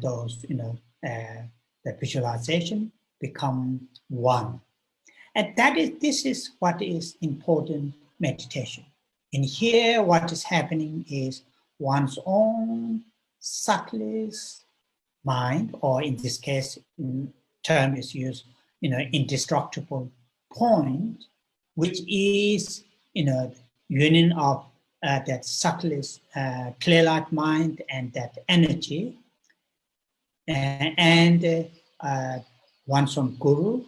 those, the visualization become one. And this is what is important meditation. In here, what is happening is one's own subtlest mind, or in this case, term is used, indestructible point, which is, union of that subtlest clear light mind and that energy, and one's own guru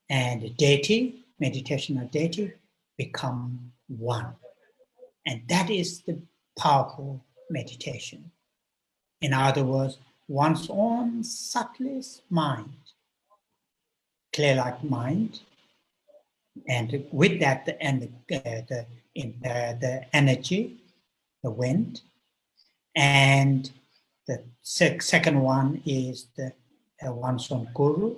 and deity, meditational deity, become one. And that is the powerful meditation. In other words, one's own subtlest mind, clear light mind, and with that the energy, the wind, and the second one is the one's own guru,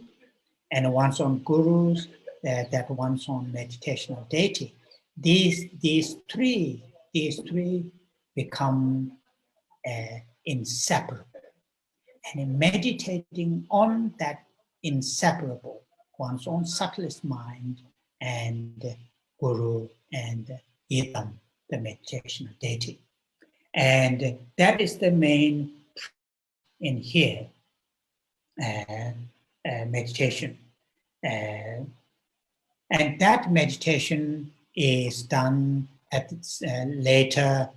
and one's own gurus, that one's own meditational deity. These three become inseparable. And in meditating on that inseparable, one's own subtlest mind and guru and idam, the meditational deity. And that is the main in here, meditation. And that meditation is done at later,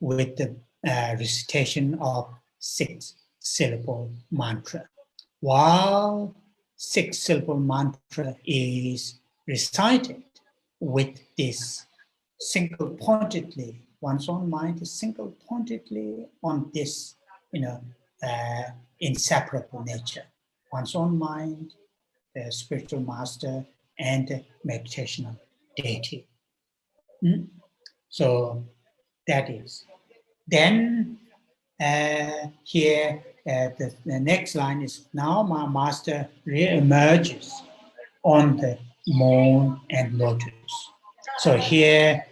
with the recitation of 6-syllable mantra. While 6-syllable mantra is recited with this single-pointedly, one's own mind is single-pointedly on this, inseparable nature. One's own mind, the spiritual master, and the meditational deity. So that is. Then here, the next line is, now my master re-emerges on the moon and lotus. So here,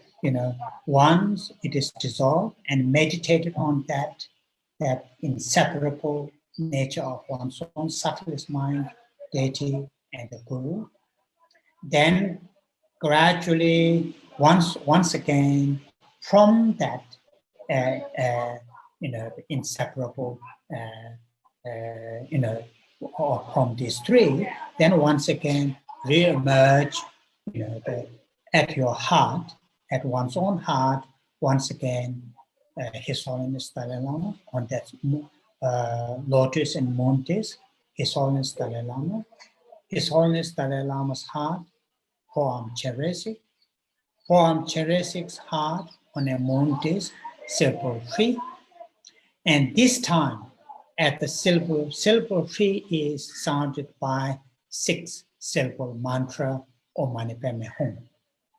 once it is dissolved and meditated on that inseparable nature of one's own subtlest mind, deity, and the guru, then gradually, once again, from that, the inseparable, or from these three, then once again re-emerge, at your heart, at one's own heart, once again, His Holiness Dalai Lama on that lotus and moon disc, His Holiness Dalai Lama, His Holiness Dalai Lama's heart, forearm Chenrezig, forearm Chenrezig's heart on a moon disc, circle free, And this time, at the syllable tree is sounded by 6 syllable mantra or Mani Padme Hum,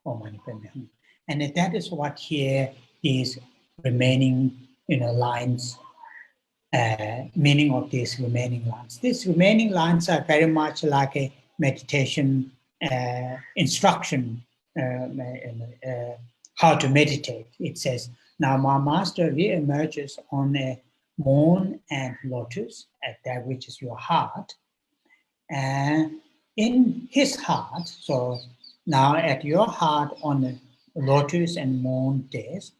or Mani Padme Hum. And that is what here is remaining, lines, meaning of these remaining lines. These remaining lines are very much like a meditation instruction, how to meditate. It says, now my master re-emerges on a moon and lotus, at that which is your heart. And in his heart, so now at your heart on the lotus and moon days,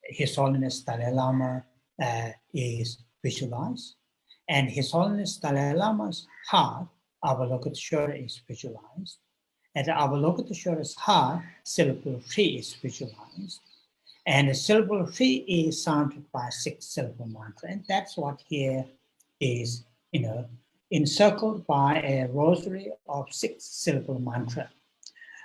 His Holiness Dalai Lama is visualized, and His Holiness Dalai Lama's heart, Avalokitashvara, is visualized. At Avalokitashvara's heart, syllable 3 is visualized, and the syllable 3 is sounded by 6 syllable mantra, and that's what here is, encircled by a rosary of 6 syllable mantra,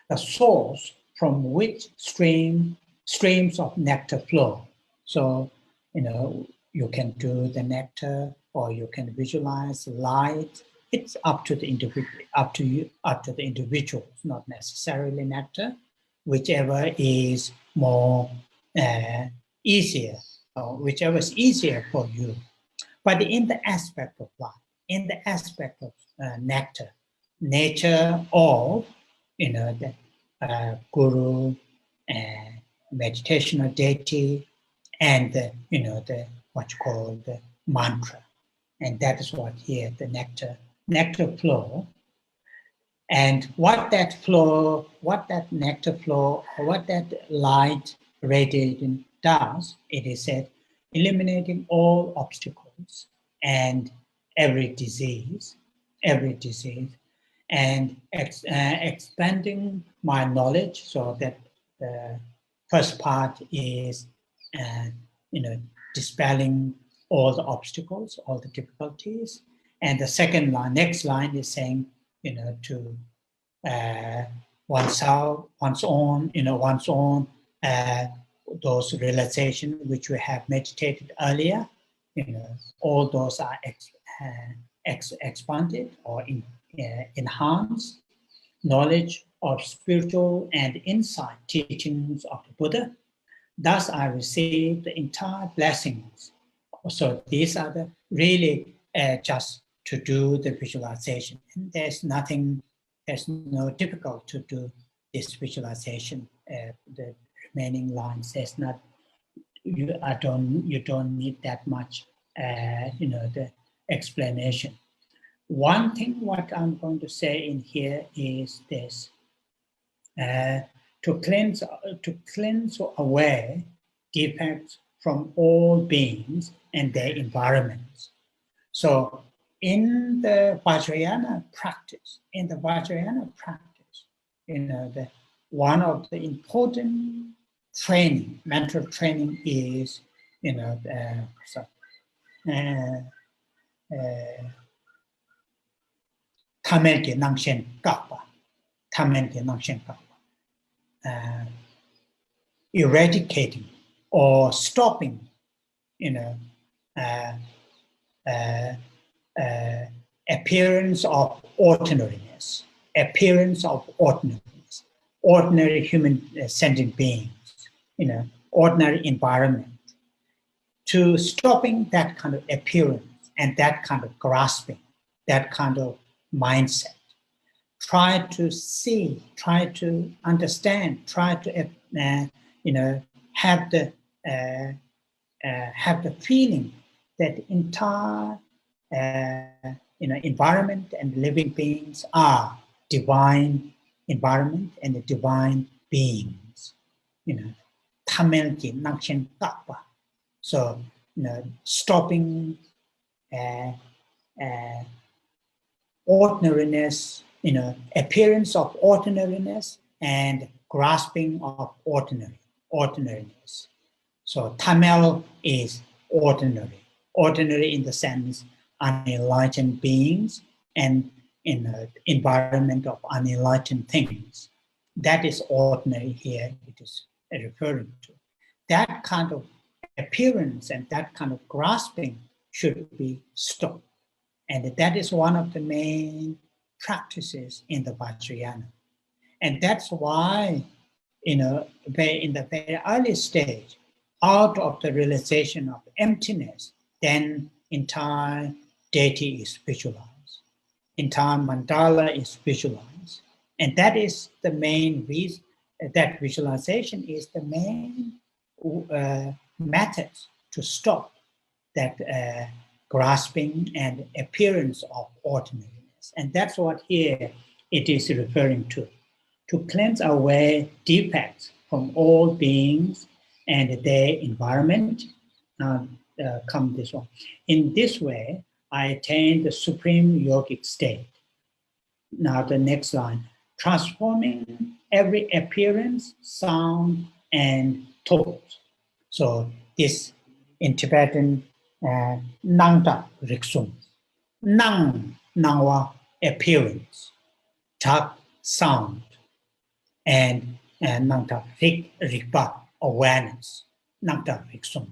the source from which streams of nectar flow. So, you can do the nectar, or you can visualize light. It's up to the individual, up to the individual, not necessarily nectar, whichever is more easier, or whichever is easier for you. But in the aspect of life, in the aspect of nectar, nature of, the guru, meditational deity, and the, what you call the mantra. And that is what here, the nectar flow. And what that nectar flow, or what that light radiating does, it is said, eliminating all obstacles and every disease, and expanding my knowledge, so that the first part is, dispelling all the obstacles, all the difficulties. And the second line, next line is saying, to one's own, those realizations which we have meditated earlier, all those are expanded or enhanced. Knowledge of spiritual and insight teachings of the Buddha. Thus I received the entire blessings. So these are the really just to do the visualization. And there's no difficult to do this visualization. The remaining lines, there's not, you don't need that much, the explanation. One thing what I'm going to say in here is this: to cleanse away defects from all beings and their environments. So in the Vajrayana practice, one of the important training, mental training is, eradicating or stopping, appearance of ordinariness, ordinary human sentient beings, ordinary environment, to stopping that kind of appearance and that kind of grasping, that kind of mindset. Try to see, try to understand, try to, have the feeling that the entire, environment and living beings are divine environment and the divine beings. So, stopping ordinariness, appearance of ordinariness and grasping of ordinariness. So Tamil is ordinary in the sense unenlightened beings and in the environment of unenlightened things. That is ordinary here, it is referring to. That kind of appearance and that kind of grasping should be stopped. And that is one of the main practices in the Vajrayana. And that's why, in the very early stage, out of the realization of emptiness, then in time, deity is visualized. In time, mandala is visualized. And that is the main reason, that visualization is the main method to stop that grasping and appearance of ordinariness. And that's what here it is referring to cleanse away defects from all beings and their environment. Come this one. In this way, I attain the supreme yogic state. Now the next line, transforming every appearance, sound, and thought. So this in Tibetan, nangta riksum. Nang, nangwa, appearance. Tak, sound. And nangta rikpa, awareness. Nangta riksum.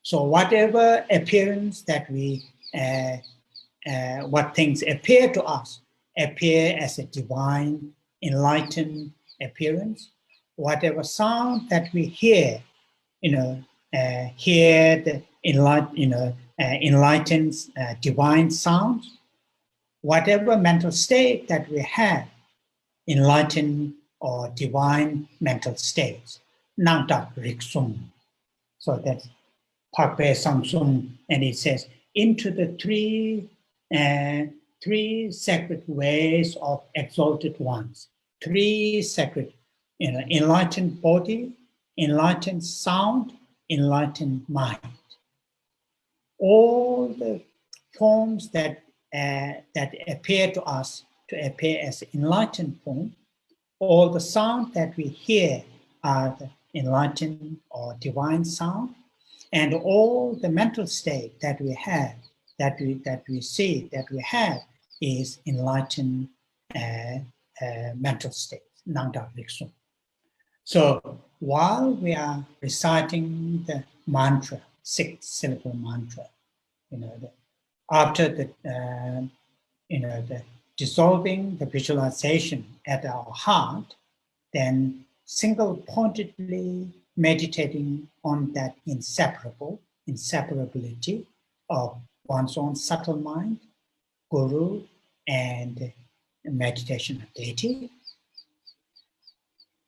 So whatever appearance that we, what things appear to us, appear as a divine, enlightened appearance. Whatever sound that we hear, hear the enlightened divine sound. Whatever mental state that we have, enlightened or divine mental states. Nangta riksum. So that's Pakpe Samsung, and it says, into the three sacred ways of exalted ones. Three sacred, enlightened body, enlightened sound, enlightened mind. All the forms that appear to us to appear as enlightened form, all the sound that we hear are the enlightened or divine sound, and all the mental state that we have, that we see, that we have, is enlightened mental state, Nangda Riksum. So while we are reciting the mantra, 6-syllable mantra, after the dissolving the visualization at our heart, then single-pointedly meditating on that inseparability of one's own subtle mind, guru, and meditation of deity.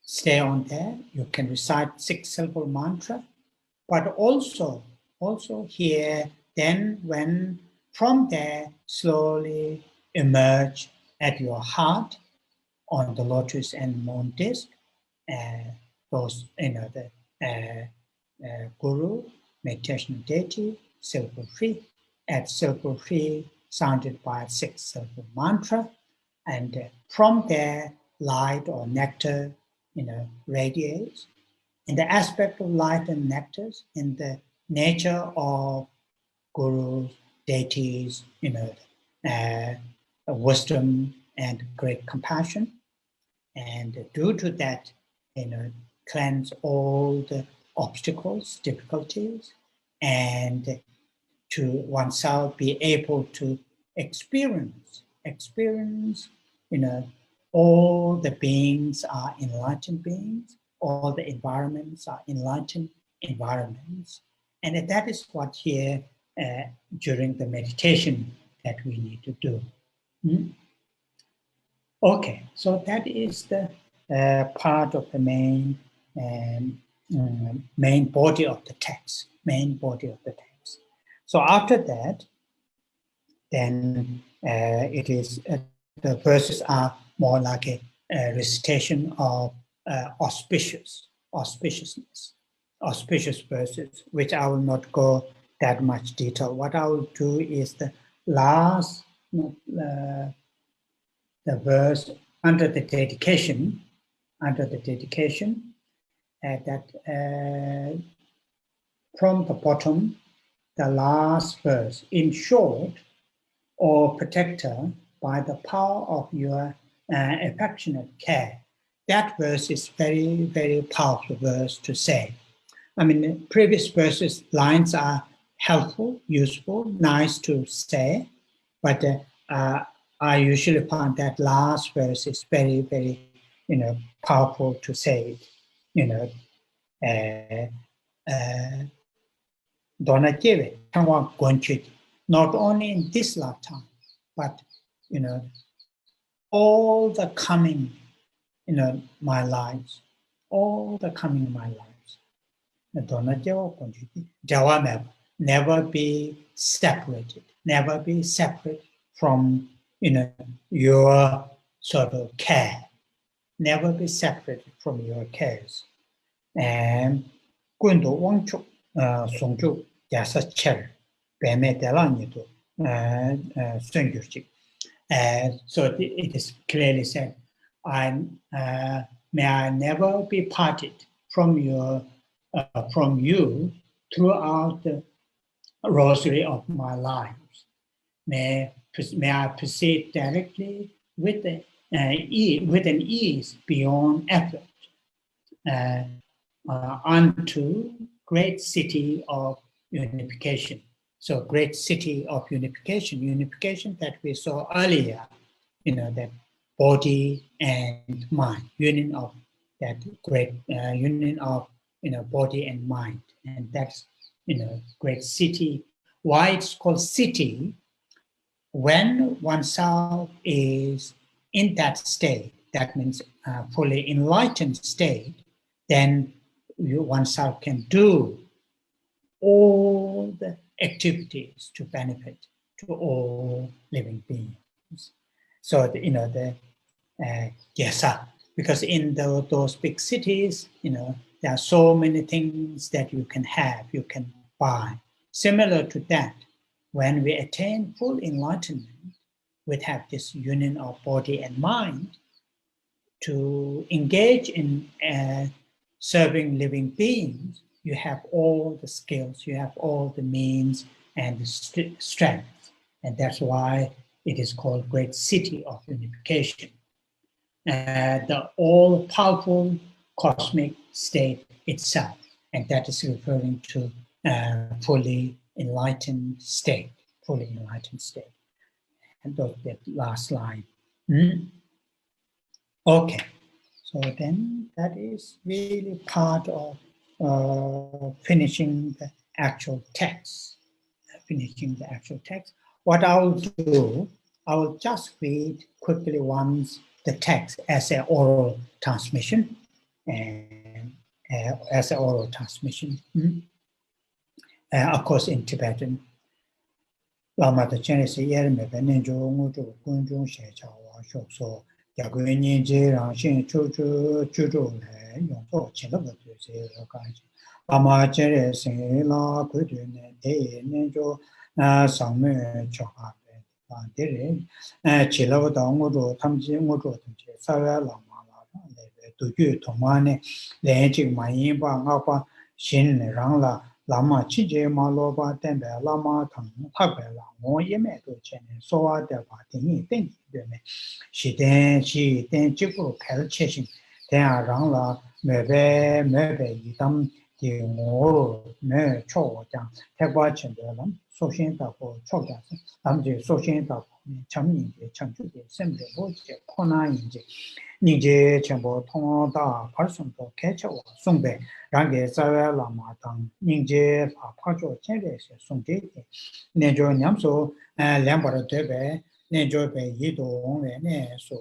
Stay on there. You can recite 6-syllable mantra, but also here, then when from there slowly emerge at your heart on the lotus and moon disc, those, the guru, meditation of deity, syllable free, at syllable free sounded by 6-syllable mantra, and from there light or nectar, radiates. In the aspect of light and nectars, in the nature of gurus, deities, wisdom and great compassion, and due to that, cleanse all the obstacles, difficulties, and to oneself be able to experience, all the beings are enlightened beings, all the environments are enlightened environments. And that is what here during the meditation that we need to do. Okay, so that is the part of the main body of the text, So after that, then it is, the verses are more like a recitation of auspicious verses, which I will not go that much detail. What I will do is the last, the verse under the dedication, that from the bottom, the last verse, in short, O protector, by the power of your affectionate care. That verse is very, very powerful verse to say. I mean, the previous verses lines are helpful, useful, nice to say, but I usually find that last verse is very, very, powerful to say it. Not only in this lifetime, but all the coming, my lives, all the coming my lives. Never be separated, never be separate from your sort of care, never be separated from your cares. And Gundo Wangchuk Songju Yasa Cher, Beme Delanitu, Sungyurchik. So it is clearly said, may I never be parted from you throughout the rosary of my lives. May I proceed directly with an ease beyond effort unto great city of unification. So great city of unification that we saw earlier, that body and mind, union of that great union of body and mind, and that's great city. Why it's called city? When oneself is in that state, that means fully enlightened state, then oneself can do all the activities to benefit to all living beings. So because in those big cities, there are so many things that you can have, you can buy. Similar to that, when we attain full enlightenment, we have this union of body and mind to engage in serving living beings. You have all the skills, you have all the means and the strength. And that's why it is called great city of unification. The all-powerful cosmic state itself. And that is referring to fully enlightened state, fully enlightened state. And that last line. Okay, so then that is really part of finishing the actual text. What I'll do, I will just read quickly once the text as an oral transmission, and of course in Tibetan. Lama the Chenrezig Yerme Benenjo Ngujo Kunjung Shechawa Shokso Yaguin Ji Rangshin Chuju Chuju Le Yongso Chenrezig Lokanji Lama Chenrezig La Kudune De Nenjo Sangme Choka Dere Chilawa Ngujo Tamji Ngujo Tamji Sawa Lama Duju Tomane Lenjik Mayimba Ngapa Shin Rangla Lama Chije Maloba Tembe Lama Tang Tabela Mo Yeme to Chen Soa Deba Tingi Ting Deme She then Chiku Kel Cheshing then Rangla Mebe Yitam Di Mo Me Cho Jang Teba Chen Delam Soshin Tapo Chogas Amji Soshin Tapo Chamni Chamchu Semble Boche Kona Inji Nije Chambo Tonda Person to catch or Sungbe Range Sawa Lama Tang Ninje Pacho Chenrezig Sungte Nejo Nyamso Lambara Debe Nejo Be Yido Ne So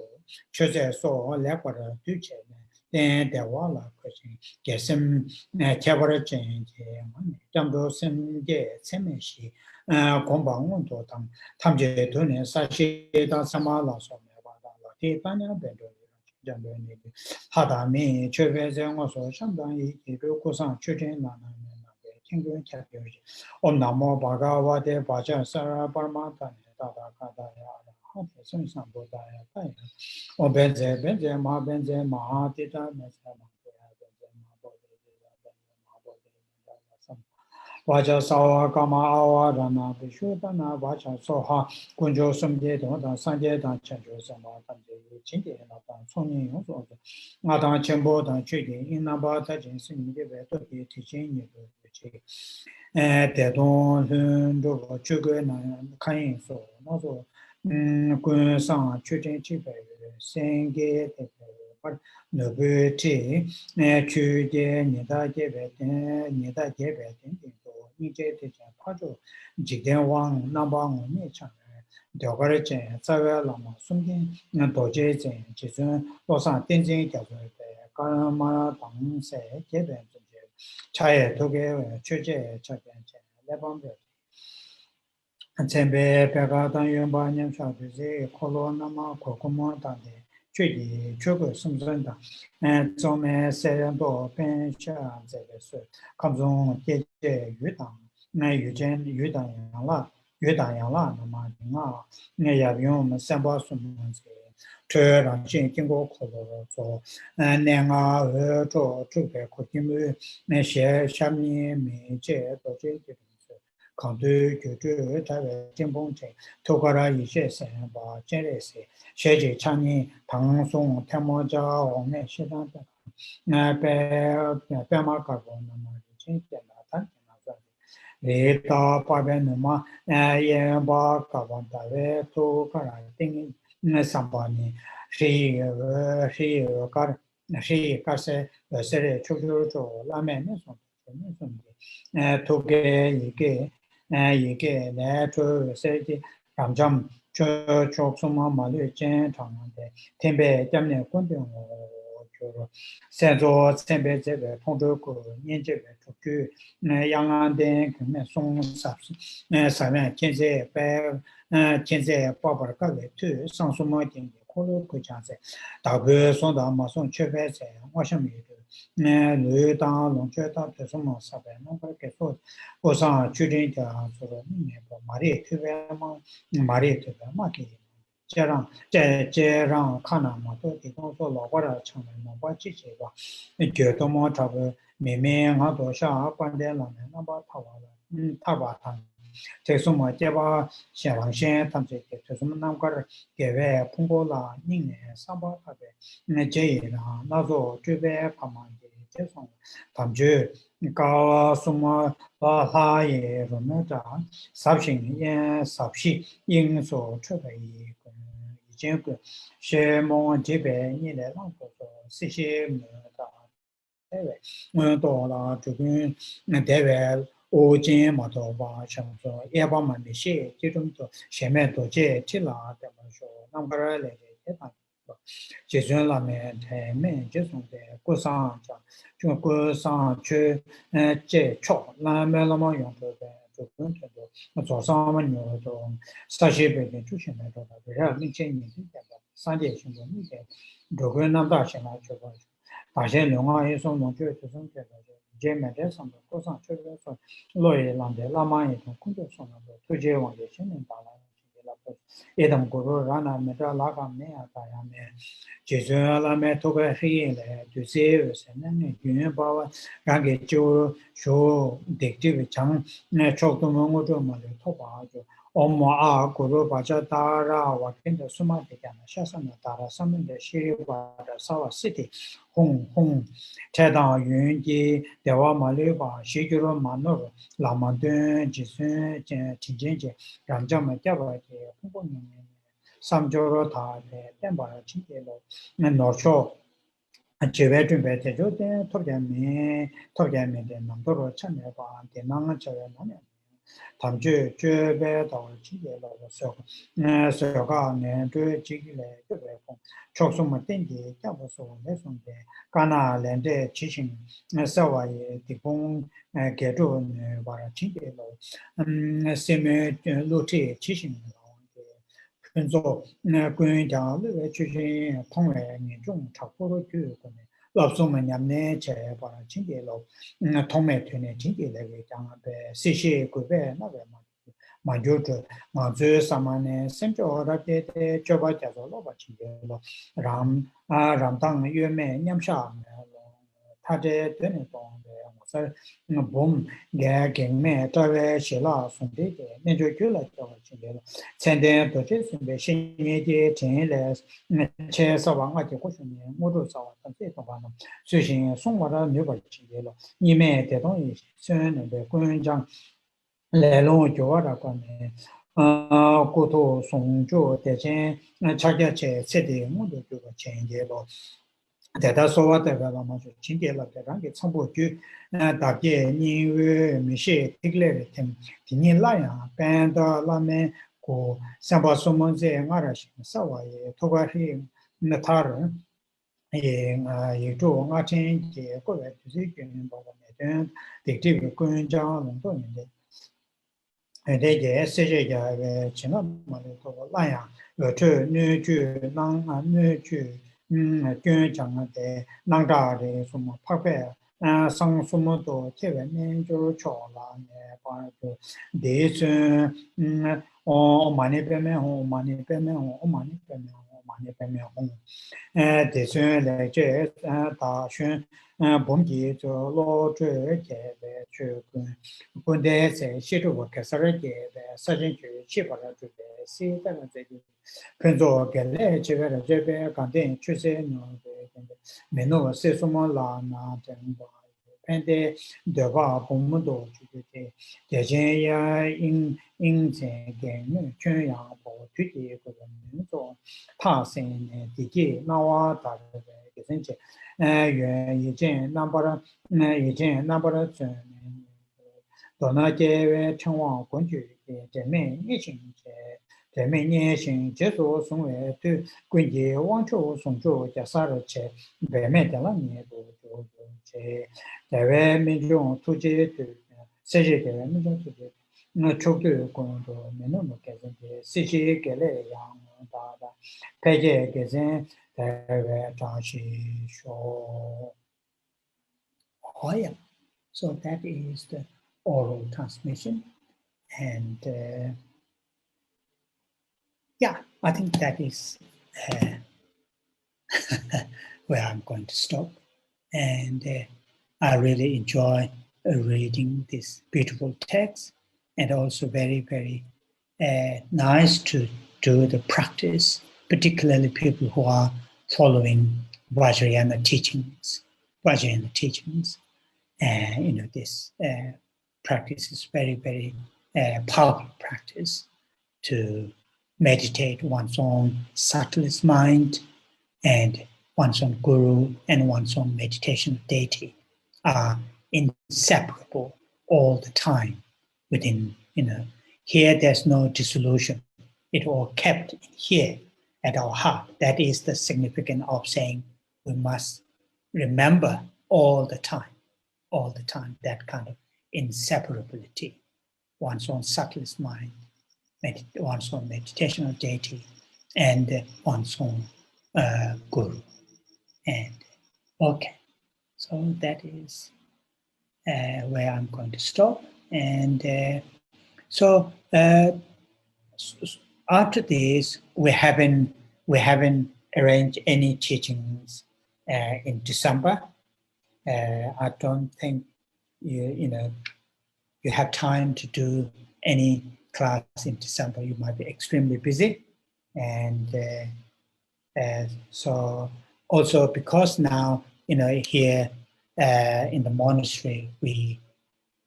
Chose So Lapara Duce then there was a question Gesem Chabara Change Jambo Sem Ge Semeshi Gombang to Tamje Tune Sashi Da Samala So Tanya Bedo Hadami, Chevez, also Shamdan, Kusan, Children, Kingu Capital. On Namo Bagawa de Baja, Sara Barmata, Tata Kadaya, Sun Bodaya, or Benze, Ma Benze, Mahatita, Vaja Sawa Kama Awa Rana Vishudana Vaja Soha Kunjo Sumje Donda Sanje Dan Chenjo Sama Tanje Chinde Natan Soni Yoso Nadan Chenbo Dan Chudi Inaba Tajin Sini Veto Teaching Chi Tedon Lundo Chugu Kain So Nozo Kun Sang Chudin Chipe Senge Nobuti Chude Nida Gebeten Nida Gebeten Nije Pajo Jigden Wang Nabang Nichan Dogarachen Sawa Lama Sumkin Doje Zen Jizun Losan Tenzin Gazu Karama Tang Se Geben Chaye Toge Chuje Chagan Lebambe Tsembe Pega Dan Yumba Nyamsha Duzi Kolo Nama Kokomo Dande Chudi Chugu Sumzunda Zome Serendo Ben Sha Zebe Su Kamzong Jeje Yudang Yujen Yudang Yang La Nama Dinga Yabium Samba Sumunzi Chöran Jin Jingo Kolo Zo Nenga Zo Chube Kotimu Xie Shami Mi Je Doje Kandu Juju Tawe Jimbong Che Tokara Yishe Sen Ba Chenrezig Sheji Chani Tang Song Temo Ja Ome Shidan Pema Karbo Nama Chen Tena Tan Tena Zan Rita Pabe Numa Yen Ba Kawan Tawe Tokara Ting Sambani Shi Kar Shi Kase Sere Chuju Jo Lame Neson Toge Yike Yike Nato Seti Ramjam Choksuma Malu Chen Tangande Tembe Jamne Kundung Senzo Tembe Zebe Pondoko Ninjebe Toku Yangan Den Kume Song Sapsi Savan Chenze Pe Chenze Babar Kage Tu Sansuma Ding Kolo Kuchanse Dabu Sonda Mason Chepe Se Washam Lu Dang Long Che Ta Tesuma Sabe Nomba Keso Osan Chudin Ta Soro Mari Tube Mari Tube Maki Jerang Kana Mato Tigonso Lawara Chang Nomba Chichi Ba Gyotomo Tabu Mimi Hado Sha Pandela Namba Taba Tan Tesuma Jeba Sherang Shen Tamse Tesuma Namkar Geve Pungola Ning Samba Tabe Jayina Nazo Tube Kamandi Tesum Tamju Kawa Suma La Ye Rumeta Sabshin Yen Sabshi Ying So Tube Jenku She Mon Jebe Nile Lampo Sishi Muta Dola Jubin Devel O Jin Mato Ba Shamso Eba Mamishi Jidumto Sheme Doje Tila Demasho Namkara Lege Jizun Lame Teme Jizun De Gusan Jung Gusan Chu Je Chok Lame Lama Yonto Jukun Zo Sama Nyoto Sashi Bebe Jushin Meto Bera Linchen Yin Sanje Shimbo Nike Jukun Namda Shema Chobo Daxia Lunga Yisong Longju Tuzong Jeme De Sambo Gusan Chobo So Loye Lande Lama Yitong Kunjo Sona Tuje Wangye Shinin Dala Edam Guru Rana Meta Laka Mea Daya Me Jizun Lame Toga Hile Duze Senen Yun Bawa Rangi Jo Shu Dikti Chang Chokdo Mungu Jo Mali Toba Jo Omo A Guru Baja Dara Wakinda Suma Dikana Shasana Dara Samunda Shiri Wada Sawa City Hong Tedang Yun Ji Dewa Mali Ba Shiguro Manur Lama Dun Jizun Tinjinje Ramjama Java Samjoro Ta Tembara Chikelo Norcho Cheve Jumbe Tejo Torgami de Namboro Chaneba de Nanga Chave Name Tamju Jube Dao Chikelo Soga Nendo Chikile Jube Choksuma Tendi Javaso Leson de Kana Lende Chishin Sawaye Dipong Gedo Vara Chikelo Seme Lote Chishin Kunzo Kun Jang Lue Chishin Tongwe Nijung Chaporo Ju Lopsuma Nyamne Che Para Chingelo Tongme Tune Chingele Jang Be Sishi Gube Nave Manjutu Manzu Samane Semjo Rate Choba Jazo Loba Chingelo Ramtang Yume Nyamsha Tade Denton, boom, gagging me, Tave Shila, Sunday, Major Gula, Sending purchase in the Shinji, Chenrezig, Chess of Wanga Cushion, Modus of Tantric, Sushing, somewhat a new Chilo. You may the only son and the Kunjang Lelo Jora Kone, Koto, Songjo, the Chen, Chagache, City, Modu change. Data so what the Lama Chindia, the Rangi, Sambo, Dake, Niu, Miche, Tigler, Tinin Laya, Panda, Lame, Ko, Samba Somonze, Marash, Sawa, Togahi, Natar, Yudo, Martin, Kovet, Zikin, Bogan, the TV, Kunjan, and they get Seja, Chinam, Laya, two new Jew, Nang, new Jew. Gyung de Nangda de Sumo Pape, Sang Sumodo, Kevin, Cho La, De Sun, Money Payment, Money Payment, Money Payment, Money Payment. De Sun, Le Jet, Da Shun, Bongi, Lo, Chu, Bunde, Shitu, Casaraki, Sergeant Chip, see them. Penzo Gale, Chevera, Jebe, Candin, Chuse, Meno, Sesuma, Lana, Pende, Deva, Pomudo, Jejaya, in Game, Chunya, Tuti, Passing, Digi, Nawa, Gazenche, Eugene, number, Dona Jeve, Changwa, Gunju, Jeme, Yixing. 在每年行结束送为对归结往抽送走加啥的钱，外面的那年都在外民众突击的，世界的民众突击，抽对工作没那么改善的，世界给来样大的，排解改善在外张是说，好呀。So that is the oral transmission, and. Yeah, I think that is where I'm going to stop. And I really enjoy reading this beautiful text, and also very, very nice to do the practice, particularly people who are following Vajrayana teachings. This practice is very, very powerful practice to meditate one's own subtlest mind and one's own guru and one's own meditation deity are inseparable all the time within, here there's no dissolution. It all kept here at our heart. That is the significance of saying we must remember all the time, that kind of inseparability, one's own subtlest mind, one's own meditational deity, and one's own guru. And okay, so that is where I'm going to stop. And so after this, we haven't arranged any teachings in December. I don't think you have time to do any class in December. You might be extremely busy, and so also because now here in the monastery we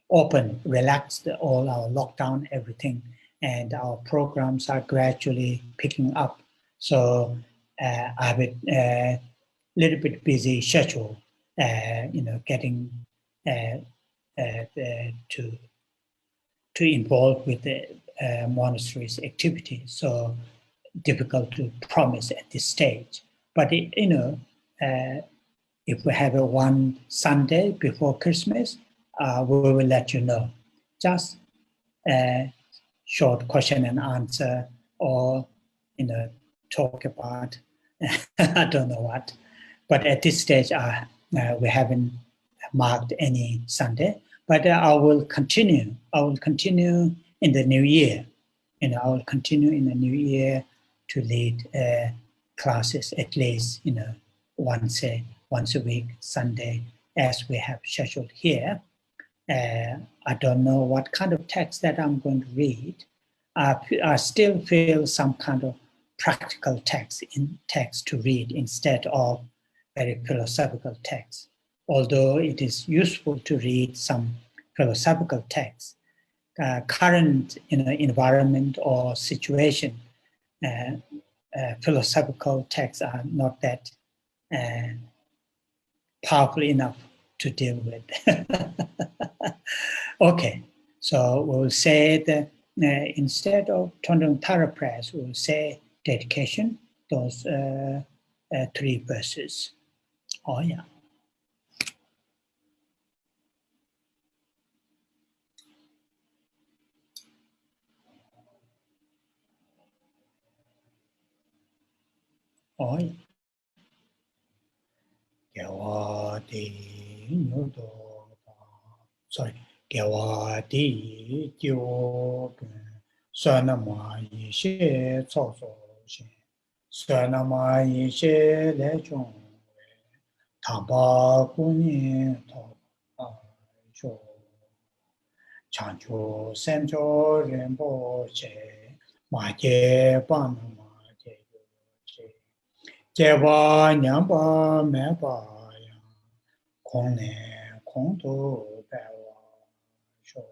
relaxed all our lockdown, everything, and our programs are gradually picking up. So I have a little bit busy schedule, getting to involve with the monastery's activities. So difficult to promise at this stage. But if we have one Sunday before Christmas, we will let you know. Just a short question and answer, or talk about I don't know what. But at this stage, we haven't marked any Sunday. But I will continue. In the new year. I will continue in the new year to lead classes at least once a week, Sunday, as we have scheduled here. I don't know what kind of text that I'm going to read. I still feel some kind of practical text to read instead of very philosophical text. Although it is useful to read some philosophical text, current environment or situation, philosophical texts are not that powerful enough to deal with. Okay, so we'll say that instead of Tantra prayers, we'll say dedication, those 3 verses. Oh yeah. Oh yeah. Sorry. Gewadi Sera Mey she so she Sera Mey she le chung Tamba kuni to jo Chancho Sencho Rinpoche Ma je ban ma je Jeba nyamba meba ya Kone konto bewa sho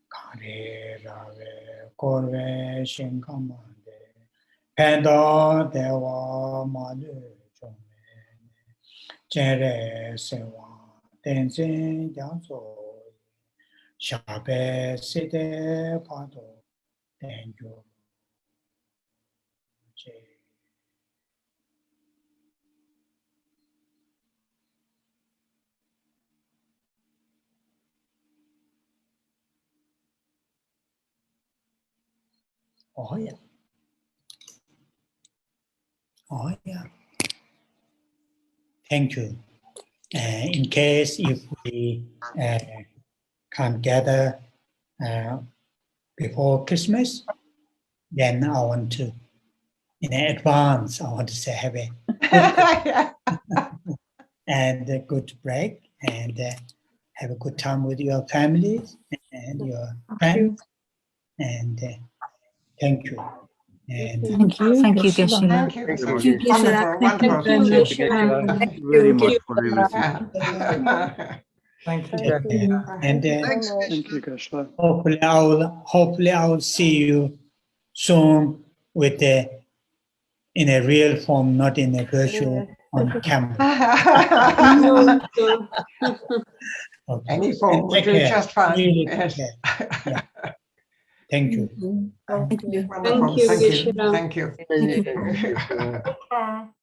Kare rave korve shinkamande Penda dewa madu chome Chenre sewa tenzin janso Shabe side pado tenjo Oh yeah. Oh yeah. Thank you. In case if we can't gather before Christmas, then I want to, in advance, I want to say have a good and a good break and have a good time with your families and your friends. And thank you. And Thank you, Geshe. Thank you. Thank you, Geshe. Wonderful. Thank you very much. Thank you very much for everything. Thank you. and Thank you, Geshe. hopefully I will see you soon with in a real form, not in a virtual on camera. Okay. Any form will do just fine. Really Yes. yeah. Thank you. Thank you. Wonderful. Thank you, Thank you. Geshe. Thank you. Thank you. Thank you.